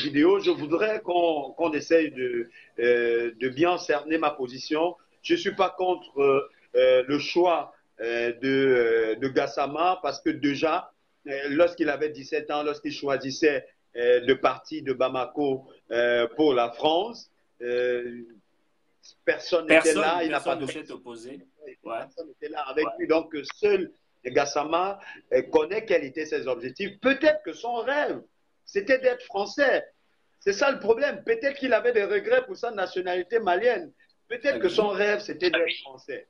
vidéo, je voudrais qu'on essaye de bien cerner ma position. Je ne suis pas contre le choix de Gassama parce que déjà, lorsqu'il avait 17 ans, lorsqu'il choisissait de partir de Bamako pour la France, personne n'était là. Il n'a pas de opposé. Personne n'était là avec lui. Donc, seul Gassama connaît quels étaient ses objectifs. Peut-être que son rêve, c'était d'être français. C'est ça le problème. Peut-être qu'il avait des regrets pour sa nationalité malienne. Peut-être que son rêve, c'était d'être français.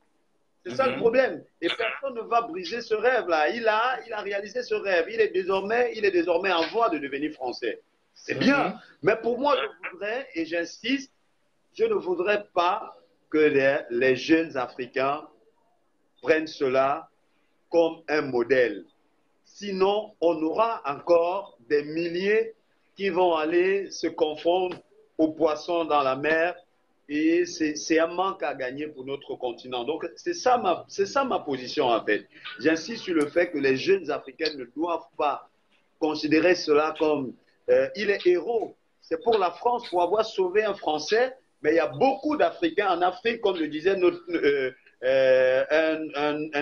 C'est ça le problème. Et personne ne va briser ce rêve-là. Il a réalisé ce rêve. Il est désormais en voie de devenir français. C'est bien. Mais pour moi, je voudrais, et j'insiste, je ne voudrais pas que les jeunes Africains prennent cela comme un modèle. Sinon, on aura encore des milliers qui vont aller se confondre aux poissons dans la mer. Et c'est un manque à gagner pour notre continent. Donc, c'est ça ma position en fait. J'insiste sur le fait que les jeunes Africains ne doivent pas considérer cela comme il est héros. C'est pour la France, pour avoir sauvé un Français. Mais il y a beaucoup d'Africains en Afrique, comme le disait un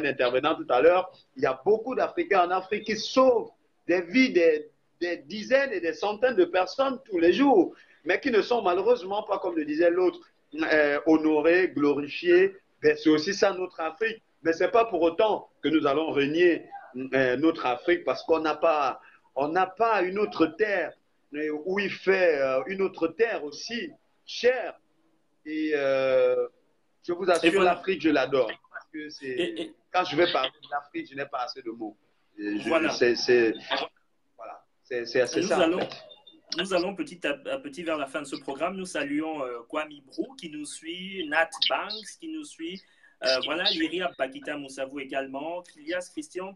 intervenant tout à l'heure. Il y a beaucoup d'Africains en Afrique qui sauvent des vies, des dizaines et des centaines de personnes tous les jours, mais qui ne sont malheureusement pas, comme le disait l'autre, honorés, glorifiés. C'est aussi ça notre Afrique. Mais ce n'est pas pour autant que nous allons renier notre Afrique parce qu'on n'a pas une autre terre où il fait une autre terre aussi chère. Et je vous assure, l'Afrique, je l'adore. Parce que quand je vais parler de l'Afrique, je n'ai pas assez de mots. Voilà. C'est assez ça. Nous allons petit à petit vers la fin de ce programme. Nous saluons Kwame Brou qui nous suit, Nat Banks qui nous suit, voilà, Lyria Bakita Moussavou également, Pilas Christian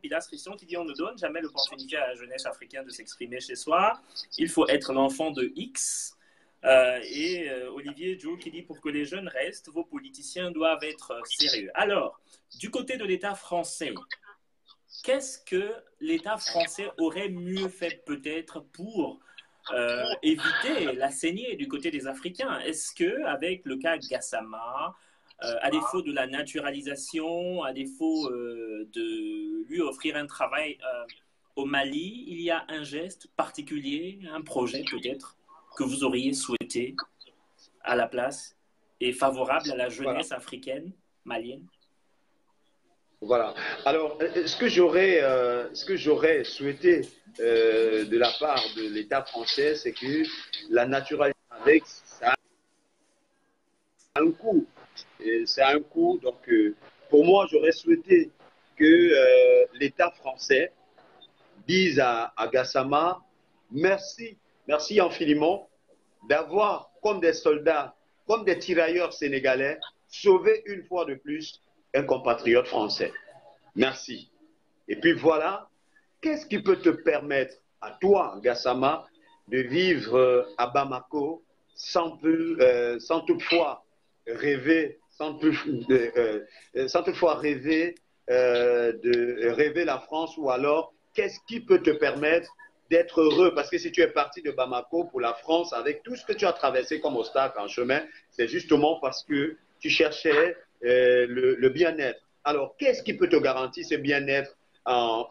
qui dit on ne donne jamais l'opportunité à la jeunesse africaine de s'exprimer chez soi. Il faut être l'enfant de X. Et Olivier Joe qui dit pour que les jeunes restent, vos politiciens doivent être sérieux. Alors, du côté de l'État français, qu'est-ce que l'État français aurait mieux fait peut-être pour éviter la saignée du côté des Africains? Est-ce qu'avec le cas Gassama, à défaut de la naturalisation, à défaut de lui offrir un travail au Mali, il y a un geste particulier, un projet peut-être que vous auriez souhaité à la place et favorable à la jeunesse africaine, malienne? Voilà. Alors, ce que j'aurais souhaité de la part de l'État français, c'est que la naturalisation avec ça a un coût. C'est un coût. Donc, pour moi, j'aurais souhaité que l'État français dise à Gassama, merci infiniment d'avoir, comme des soldats, comme des tirailleurs sénégalais, sauvé une fois de plus un compatriote français. Merci. Et puis voilà, qu'est-ce qui peut te permettre à toi, Gassama, de vivre sans toutefois rêver, sans toutefois rêver de rêver la France, ou alors qu'est-ce qui peut te permettre d'être heureux? Parce que si tu es parti de Bamako pour la France avec tout ce que tu as traversé comme obstacle en chemin, c'est justement parce que tu cherchais le bien-être. Alors, qu'est-ce qui peut te garantir ce bien-être à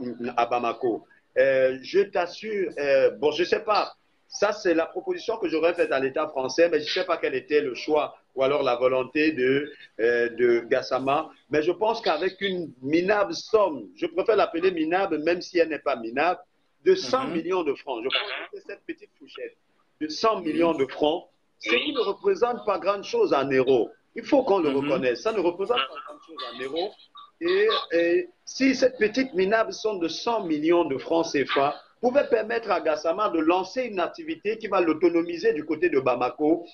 Bamako? Je t'assure, bon, je ne sais pas, ça c'est la proposition que j'aurais faite à l'État français, mais je ne sais pas quel était le choix ou alors la volonté de Gassama, mais je pense qu'avec une minable somme, je préfère l'appeler minable même si elle n'est pas minable, de 100 millions de francs, je pense que cette petite fourchette de 100 millions de francs, ce qui ne représente pas grand-chose en euros. Il faut qu'on le reconnaisse, ça ne représente pas grand-chose en euros. Et si cette petite minable somme de 100 millions de francs CFA pouvait permettre à Gassama de lancer une activité qui va l'autonomiser du côté de Bamako,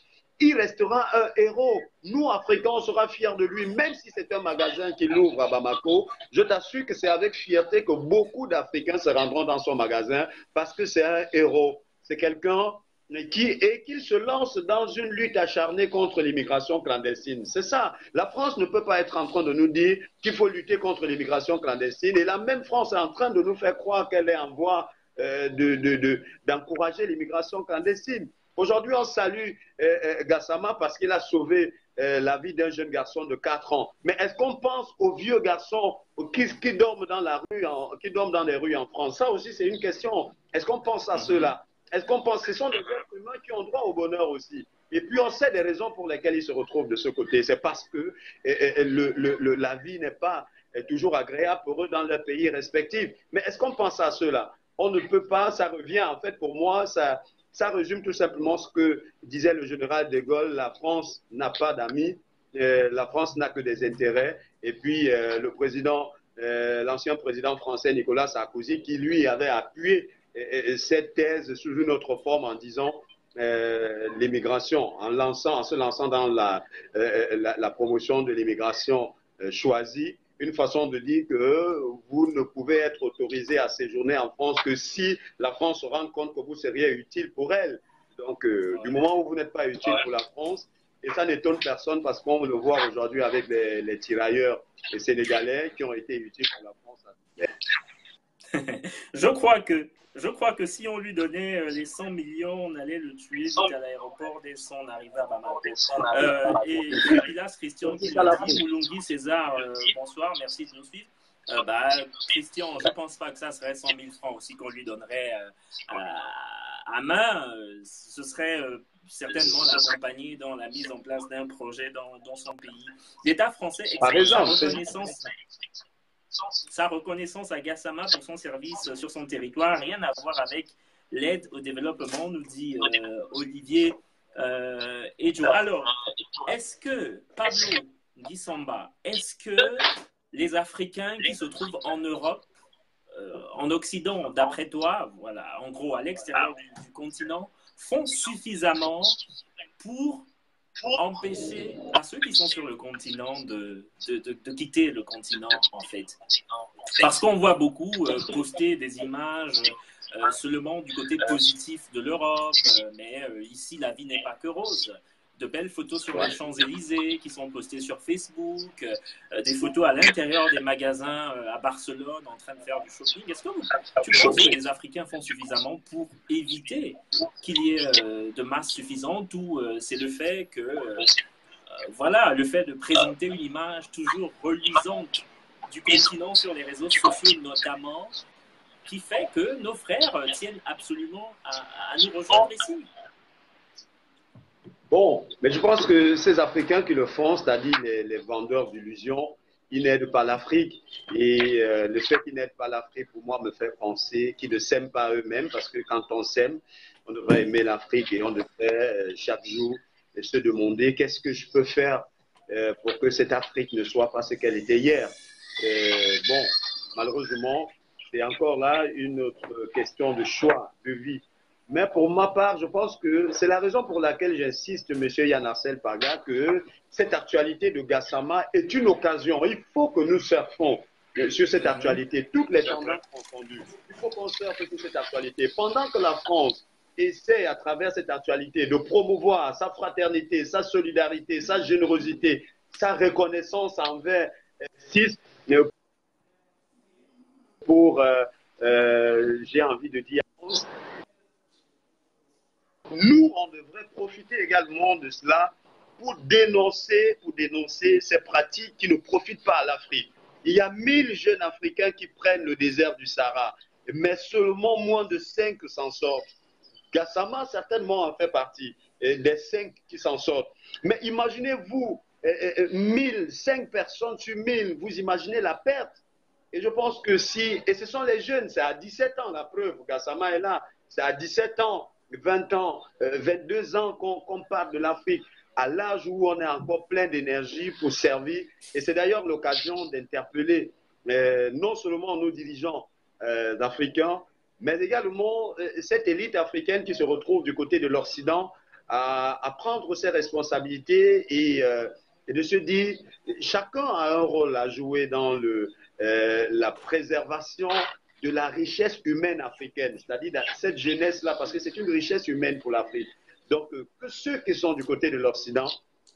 il restera un héros. Nous, Africains, on sera fiers de lui, même si c'est un magasin qu'il ouvre à Bamako. Je t'assure que c'est avec fierté que beaucoup d'Africains se rendront dans son magasin parce que c'est un héros. C'est quelqu'un qu'il se lance dans une lutte acharnée contre l'immigration clandestine. C'est ça. La France ne peut pas être en train de nous dire qu'il faut lutter contre l'immigration clandestine. Et la même France est en train de nous faire croire qu'elle est en voie d'encourager l'immigration clandestine. Aujourd'hui, on salue Gassama parce qu'il a sauvé la vie d'un jeune garçon de 4 ans. Mais est-ce qu'on pense aux vieux garçons qui dorment dans la rue, qui dorment dans les rues en France? Ça aussi, c'est une question. Est-ce qu'on pense à ceux-là? Est-ce qu'on pense que ce sont des êtres humains qui ont droit au bonheur aussi? Et puis, on sait des raisons pour lesquelles ils se retrouvent de ce côté. C'est parce que la vie n'est pas toujours agréable pour eux dans leur pays respectif. Mais est-ce qu'on pense à ceux-là? On ne peut pas, ça revient, en fait, pour moi, ça résume tout simplement ce que disait le général de Gaulle: la France n'a pas d'amis, la France n'a que des intérêts. Et puis, l'ancien président français Nicolas Sarkozy, qui lui avait appuyé cette thèse sous une autre forme en disant l'immigration, en se lançant dans la promotion de l'immigration choisie, une façon de dire que vous ne pouvez être autorisé à séjourner en France que si la France se rend compte que vous seriez utile pour elle. Donc, du moment où vous n'êtes pas utile pour la France, et ça n'étonne personne parce qu'on le voit aujourd'hui avec les tirailleurs sénégalais qui ont été utiles pour la France. Je crois que si on lui donnait les 100 millions, on allait le tuer vite à l'aéroport dès son arrivée à Bamako. Et Pilas Christian qui le dit, Moulongi César, bonsoir, merci de nous suivre. Christian, je ne pense pas que ça serait 100 000 francs aussi qu'on lui donnerait à main. Ce serait certainement l'accompagner dans la mise en place d'un projet dans son pays. L'État français exprime sa reconnaissance à Gassama pour son service sur son territoire, rien à voir avec l'aide au développement, nous dit Olivier Edjo. Alors, est-ce que, Pablo Guissamba, est-ce que les Africains qui se trouvent en Europe, en Occident, d'après toi, voilà, en gros à l'extérieur du continent, font suffisamment pour empêcher à ceux qui sont sur le continent de quitter le continent, en fait? Parce qu'on voit beaucoup poster des images seulement du côté positif de l'Europe, mais ici, la vie n'est pas que rose. De belles photos sur les Champs-Élysées qui sont postées sur Facebook, des photos à l'intérieur des magasins à Barcelone en train de faire du shopping. Est-ce que tu penses que les Africains font suffisamment pour éviter qu'il y ait de masse suffisante, ou c'est le fait que, le fait de présenter une image toujours reluisante du continent sur les réseaux sociaux notamment, qui fait que nos frères tiennent absolument à nous rejoindre ici? Bon, mais je pense que ces Africains qui le font, c'est-à-dire les vendeurs d'illusions, ils n'aident pas l'Afrique. Et le fait qu'ils n'aident pas l'Afrique, pour moi, me fait penser qu'ils ne s'aiment pas eux-mêmes, parce que quand on s'aime, on devrait aimer l'Afrique et on devrait chaque jour se demander qu'est-ce que je peux faire pour que cette Afrique ne soit pas ce qu'elle était hier. Bon, malheureusement, c'est encore là une autre question de choix, de vie. Mais pour ma part, je pense que c'est la raison pour laquelle j'insiste, M. Yann-Arcel Paga, que cette actualité de Gassama est une occasion. Il faut que nous surfons sur cette actualité, toutes les tendances confondues. Il faut qu'on surfe sur cette actualité. Pendant que la France essaie, à travers cette actualité, de promouvoir sa fraternité, sa solidarité, sa générosité, sa reconnaissance envers CIS, pour, j'ai envie de dire, nous, on devrait profiter également de cela pour dénoncer ces pratiques qui ne profitent pas à l'Afrique. Il y a 1000 jeunes Africains qui prennent le désert du Sahara, mais seulement moins de 5 s'en sortent. Gassama, certainement, en fait partie des 5 qui s'en sortent. Mais imaginez-vous, 5 personnes sur 1000, vous imaginez la perte. Et je pense que si, et ce sont les jeunes, c'est à 17 ans la preuve, Gassama est là, c'est à 17 ans, 20 ans, 22 ans qu'on parle de l'Afrique, à l'âge où on est encore plein d'énergie pour servir. Et c'est d'ailleurs l'occasion d'interpeller non seulement nos dirigeants africains, mais également cette élite africaine qui se retrouve du côté de l'Occident à prendre ses responsabilités et de se dire, chacun a un rôle à jouer dans la préservation de la richesse humaine africaine, c'est-à-dire cette jeunesse-là, parce que c'est une richesse humaine pour l'Afrique. Donc, que ceux qui sont du côté de l'Occident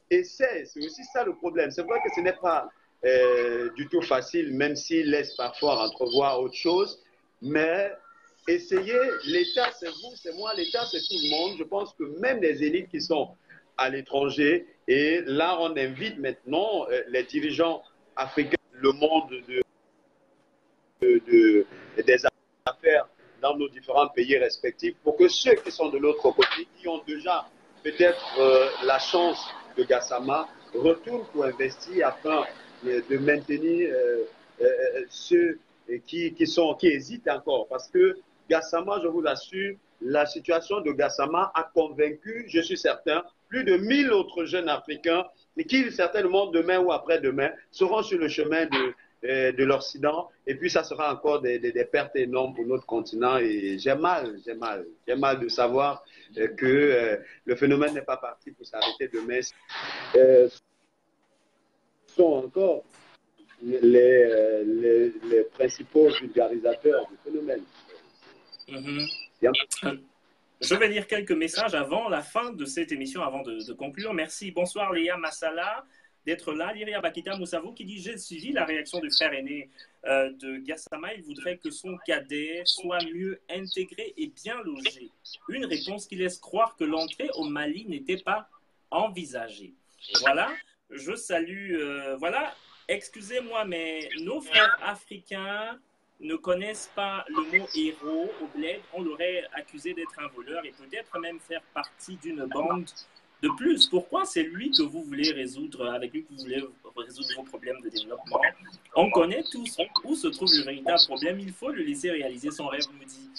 essaient, c'est aussi ça le problème. C'est vrai que ce n'est pas du tout facile, même s'ils laissent parfois entrevoir autre chose, mais essayez, l'État c'est vous, c'est moi, l'État c'est tout le monde. Je pense que même les élites qui sont à l'étranger, et là on invite maintenant les dirigeants africains, le monde des affaires dans nos différents pays respectifs, pour que ceux qui sont de l'autre côté, qui ont déjà peut-être la chance de Gassama, retournent pour investir afin de maintenir ceux qui hésitent encore. Parce que Gassama, je vous assure, la situation de Gassama a convaincu, je suis certain, plus de 1000 autres jeunes Africains qui, certainement, demain ou après-demain, seront sur le chemin de l'Occident. Et puis, ça sera encore des pertes énormes pour notre continent. Et j'ai mal de savoir que le phénomène n'est pas parti pour s'arrêter demain. Sont encore les principaux vulgarisateurs du phénomène. Je vais lire quelques messages avant la fin de cette émission, avant de conclure. Merci. Bonsoir Léa Massala d'être là. Liria Bakita Moussavou qui dit « J'ai suivi la réaction du frère aîné de Gassama. Il voudrait que son cadet soit mieux intégré et bien logé. Une réponse qui laisse croire que l'entrée au Mali n'était pas envisagée. » Voilà. Je salue... voilà. Excusez-moi, mais nos frères africains ne connaissent pas le mot héros au bled. On l'aurait accusé d'être un voleur et peut-être même faire partie d'une bande de plus. Pourquoi c'est lui que vous voulez résoudre, avec lui que vous voulez résoudre vos problèmes de développement? On connaît tous où se trouve le véritable problème. Il faut le laisser réaliser son rêve, nous dit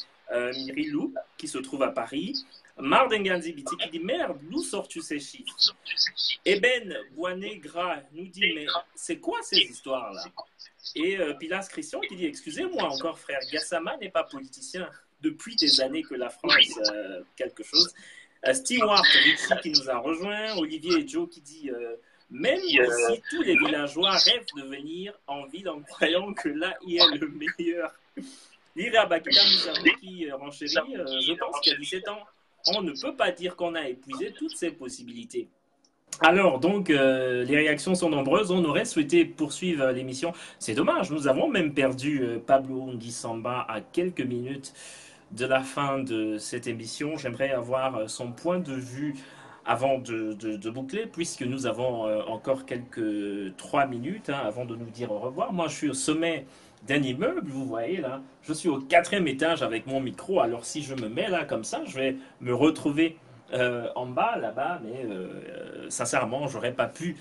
Mirilou, qui se trouve à Paris. Mardenganzi Biti qui dit « Merde, d'où sors-tu ces chiffres ?» Eben Boinet-Gras nous dit « Mais c'est quoi ces histoires-là » Et Pilas Christian qui dit « Excusez-moi encore frère, Gassama n'est pas politicien depuis des années que la France quelque chose. » Stewart Richie qui nous a rejoint, Olivier et Joe qui dit « Même ici, tous les villageois rêvent de venir en ville en croyant que là, il est le meilleur. » Lyria Bakita qui renchérit, je pense qu'à 17 ans, on ne peut pas dire qu'on a épuisé toutes ces possibilités. Alors, donc, les réactions sont nombreuses. On aurait souhaité poursuivre l'émission. C'est dommage, nous avons même perdu Pablo Ngisamba à quelques minutes de la fin de cette émission. J'aimerais avoir son point de vue avant de boucler, puisque nous avons encore quelques 3 minutes avant de nous dire au revoir. Moi, je suis au sommet d'un immeuble, vous voyez là. Je suis au 4e étage avec mon micro. Alors, si je me mets là comme ça, je vais me retrouver en bas, là-bas, mais sincèrement, j'aurais pas pu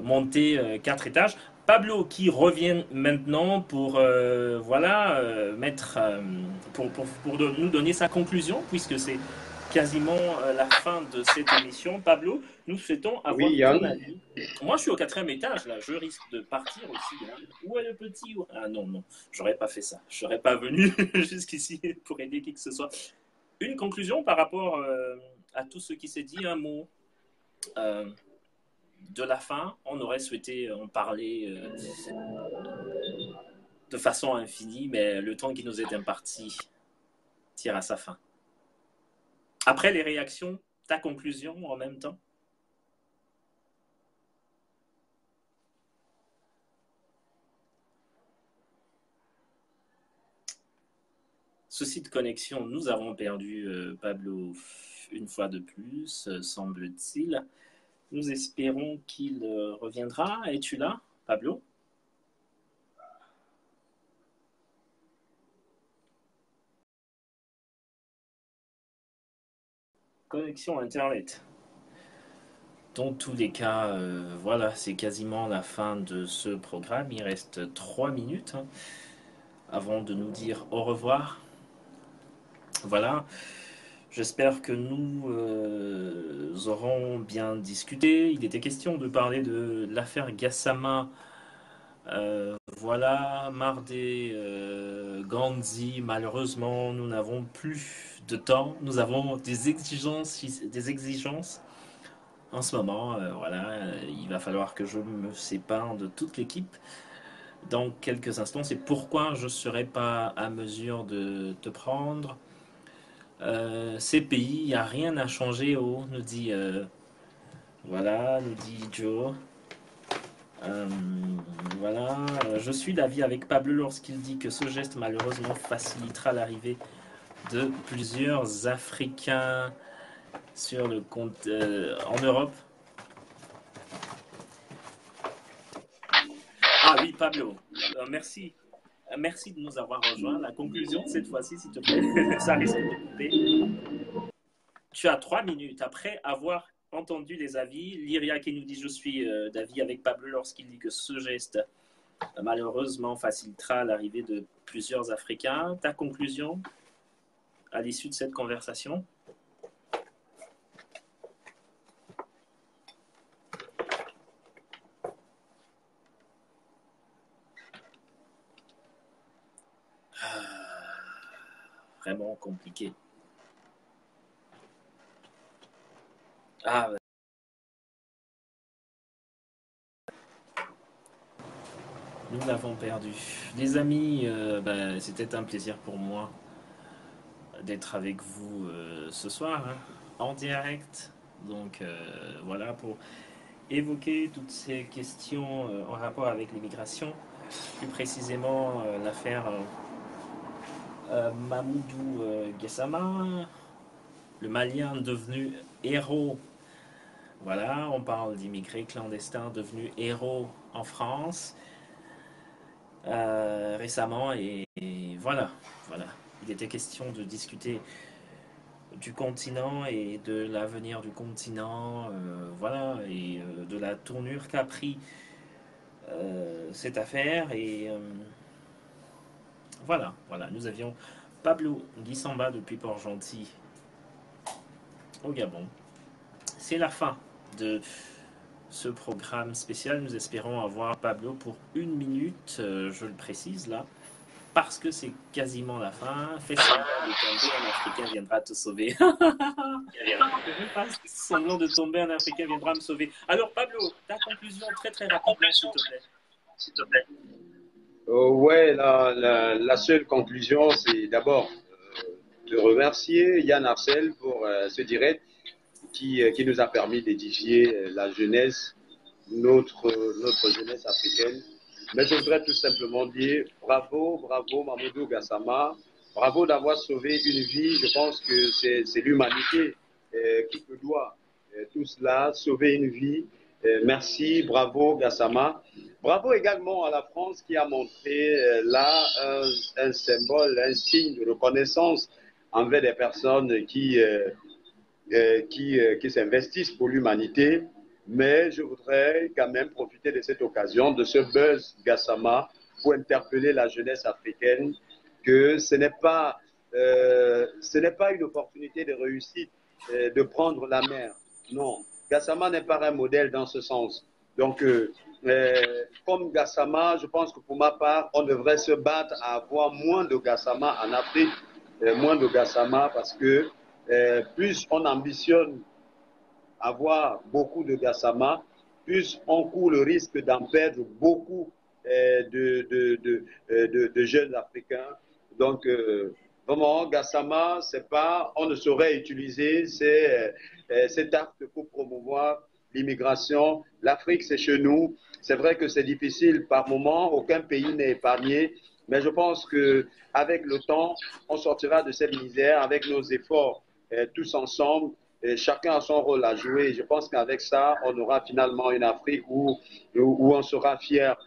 monter 4 étages. Pablo qui revient maintenant pour pour nous donner sa conclusion, puisque c'est quasiment la fin de cette émission. Pablo, nous souhaitons avoir ton avis. Moi, je suis au 4e étage, là. Je risque de partir aussi. Hein. Où est le petit? Ah non, j'aurais pas fait ça. Je serais pas venu jusqu'ici pour aider qui que ce soit. Une conclusion par rapport à tout ce qui s'est dit, un mot. de la fin. On aurait souhaité en parler de façon infinie, mais le temps qui nous est imparti tire à sa fin. Après les réactions, ta conclusion en même temps? Souci de connexion, nous avons perdu Pablo une fois de plus, semble-t-il. Nous espérons qu'il reviendra. Es-tu là, Pablo? Connexion Internet. Dans tous les cas, voilà, c'est quasiment la fin de ce programme. Il reste 3 minutes hein, avant de nous dire au revoir. Voilà, j'espère que nous aurons bien discuté. Il était question de parler de l'affaire Gassama. Voilà, Mardé, Gandhi, malheureusement, nous n'avons plus de temps. Nous avons des exigences en ce moment. Voilà, il va falloir que je me sépare de toute l'équipe dans quelques instants. C'est pourquoi je ne serai pas à mesure de te prendre. Ces pays, il n'y a rien à changer, nous dit, voilà, nous dit Joe. Voilà, je suis d'avis avec Pablo lorsqu'il dit que ce geste malheureusement facilitera l'arrivée de plusieurs Africains sur le compte en Europe. Ah oui, Pablo, merci. Merci de nous avoir rejoints. La conclusion, cette fois-ci, s'il te plaît, ça risque de couper. Tu as 3 minutes après avoir entendu les avis. Lyria qui nous dit je suis d'avis avec Pablo lorsqu'il dit que ce geste malheureusement facilitera l'arrivée de plusieurs Africains. Ta conclusion à l'issue de cette conversation? Vraiment compliqué. Ah, nous l'avons perdu. Les amis, c'était un plaisir pour moi d'être avec vous ce soir, hein, en direct. Donc voilà, pour évoquer toutes ces questions en rapport avec l'immigration, plus précisément l'affaire Mamoudou Gassama, le Malien devenu héros. Voilà, on parle d'immigrés clandestins devenus héros en France récemment et voilà. Il était question de discuter du continent et de l'avenir du continent, voilà, et de la tournure qu'a pris cette affaire et voilà, nous avions Pablo Guissamba depuis Port-Gentil au Gabon. C'est la fin de ce programme spécial. Nous espérons avoir Pablo pour 1 minute, je le précise là, parce que c'est quasiment la fin. Fais semblant de tomber, un Africain viendra te sauver. Fais semblant de tomber, un Africain viendra me sauver. Alors Pablo, ta conclusion très rapidement s'il te plaît. Ouais, la seule conclusion, c'est d'abord de remercier Yann Arcel pour ce direct qui nous a permis d'édifier la jeunesse, notre jeunesse africaine. Mais je voudrais tout simplement dire bravo Mamoudou Gassama, bravo d'avoir sauvé une vie. Je pense que c'est l'humanité qui te doit tout cela, sauver une vie. Merci, bravo Gassama. Bravo également à la France qui a montré là un symbole, un signe de reconnaissance envers des personnes qui s'investissent pour l'humanité. Mais je voudrais quand même profiter de cette occasion, de ce buzz Gassama, pour interpeller la jeunesse africaine que ce n'est pas une opportunité de réussite de prendre la mer. Non, Gassama n'est pas un modèle dans ce sens. Donc, comme Gassama, je pense que pour ma part, on devrait se battre à avoir moins de Gassama en Afrique, moins de Gassama parce que plus on ambitionne avoir beaucoup de Gassama, puisqu'on court le risque d'en perdre beaucoup de jeunes Africains. Donc, vraiment, Gassama, c'est pas, on ne saurait utiliser cet acte pour promouvoir l'immigration. L'Afrique, c'est chez nous. C'est vrai que c'est difficile par moment, aucun pays n'est épargné, mais je pense que avec le temps, on sortira de cette misère avec nos efforts tous ensemble. Chacun a son rôle à jouer. Je pense qu'avec ça, on aura finalement une Afrique où on sera fier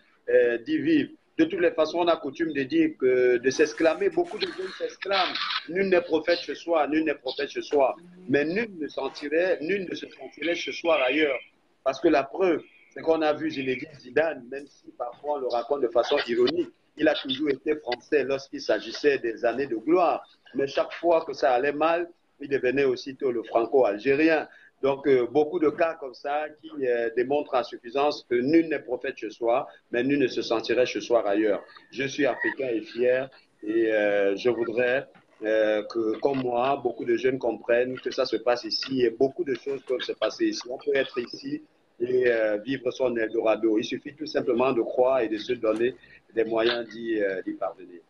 d'y vivre. De toutes les façons, on a coutume de dire que de s'exclamer, beaucoup de jeunes s'exclament. Nul n'est prophète chez soi, nul n'est prophète chez soi. Mais nul ne se sentirait ce soir ailleurs. Parce que la preuve, c'est qu'on a vu Zinedine Zidane, même si parfois on le raconte de façon ironique, il a toujours été français lorsqu'il s'agissait des années de gloire. Mais chaque fois que ça allait mal, il devenait aussitôt le franco-algérien. Donc, beaucoup de cas comme ça qui démontrent à suffisance que nul n'est prophète chez soi, mais nul ne se sentirait chez soi ailleurs. Je suis africain et fier et je voudrais que, comme moi, beaucoup de jeunes comprennent que ça se passe ici et beaucoup de choses peuvent se passer ici. On peut être ici et vivre son Eldorado. Il suffit tout simplement de croire et de se donner des moyens d'y parvenir.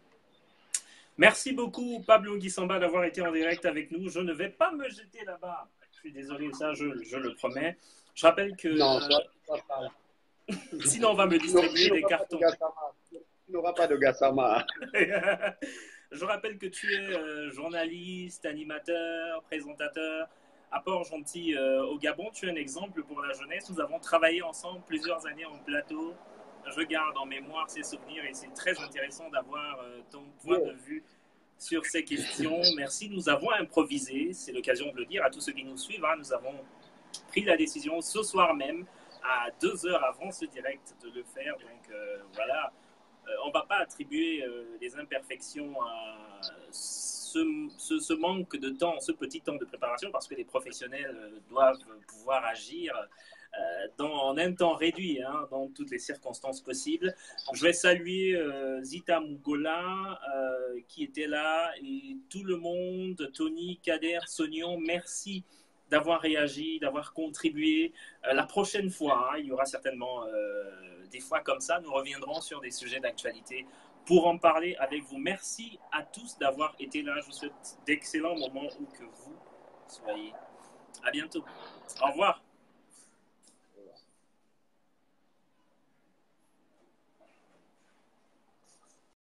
Merci beaucoup, Pablo Guissamba, d'avoir été en direct avec nous. Je ne vais pas me jeter là-bas. Je suis désolé, ça, je le promets. Je rappelle que... Non, sinon, on va me distribuer des cartons. Il n'aura pas de Gassama. Je rappelle que tu es journaliste, animateur, présentateur à Port-Gentil au Gabon. Tu es un exemple pour la jeunesse. Nous avons travaillé ensemble plusieurs années en plateau. Je garde en mémoire ces souvenirs et c'est très intéressant d'avoir ton point de vue sur ces questions. Merci. Nous avons improvisé, c'est l'occasion de le dire à tous ceux qui nous suivent. Hein. Nous avons pris la décision ce soir même, à 2 heures avant ce direct, de le faire. Donc voilà, on ne va pas attribuer les imperfections à ce manque de temps, ce petit temps de préparation, parce que les professionnels doivent pouvoir agir en un temps réduit, hein, dans toutes les circonstances possibles. Je vais saluer Zita Mugola qui était là et tout le monde, Tony, Kader, Sognon, merci d'avoir réagi, d'avoir contribué. La prochaine fois, hein, il y aura certainement des fois comme ça, nous reviendrons sur des sujets d'actualité pour en parler avec vous. Merci à tous d'avoir été là. Je vous souhaite d'excellents moments où que vous soyez. À bientôt. Au revoir.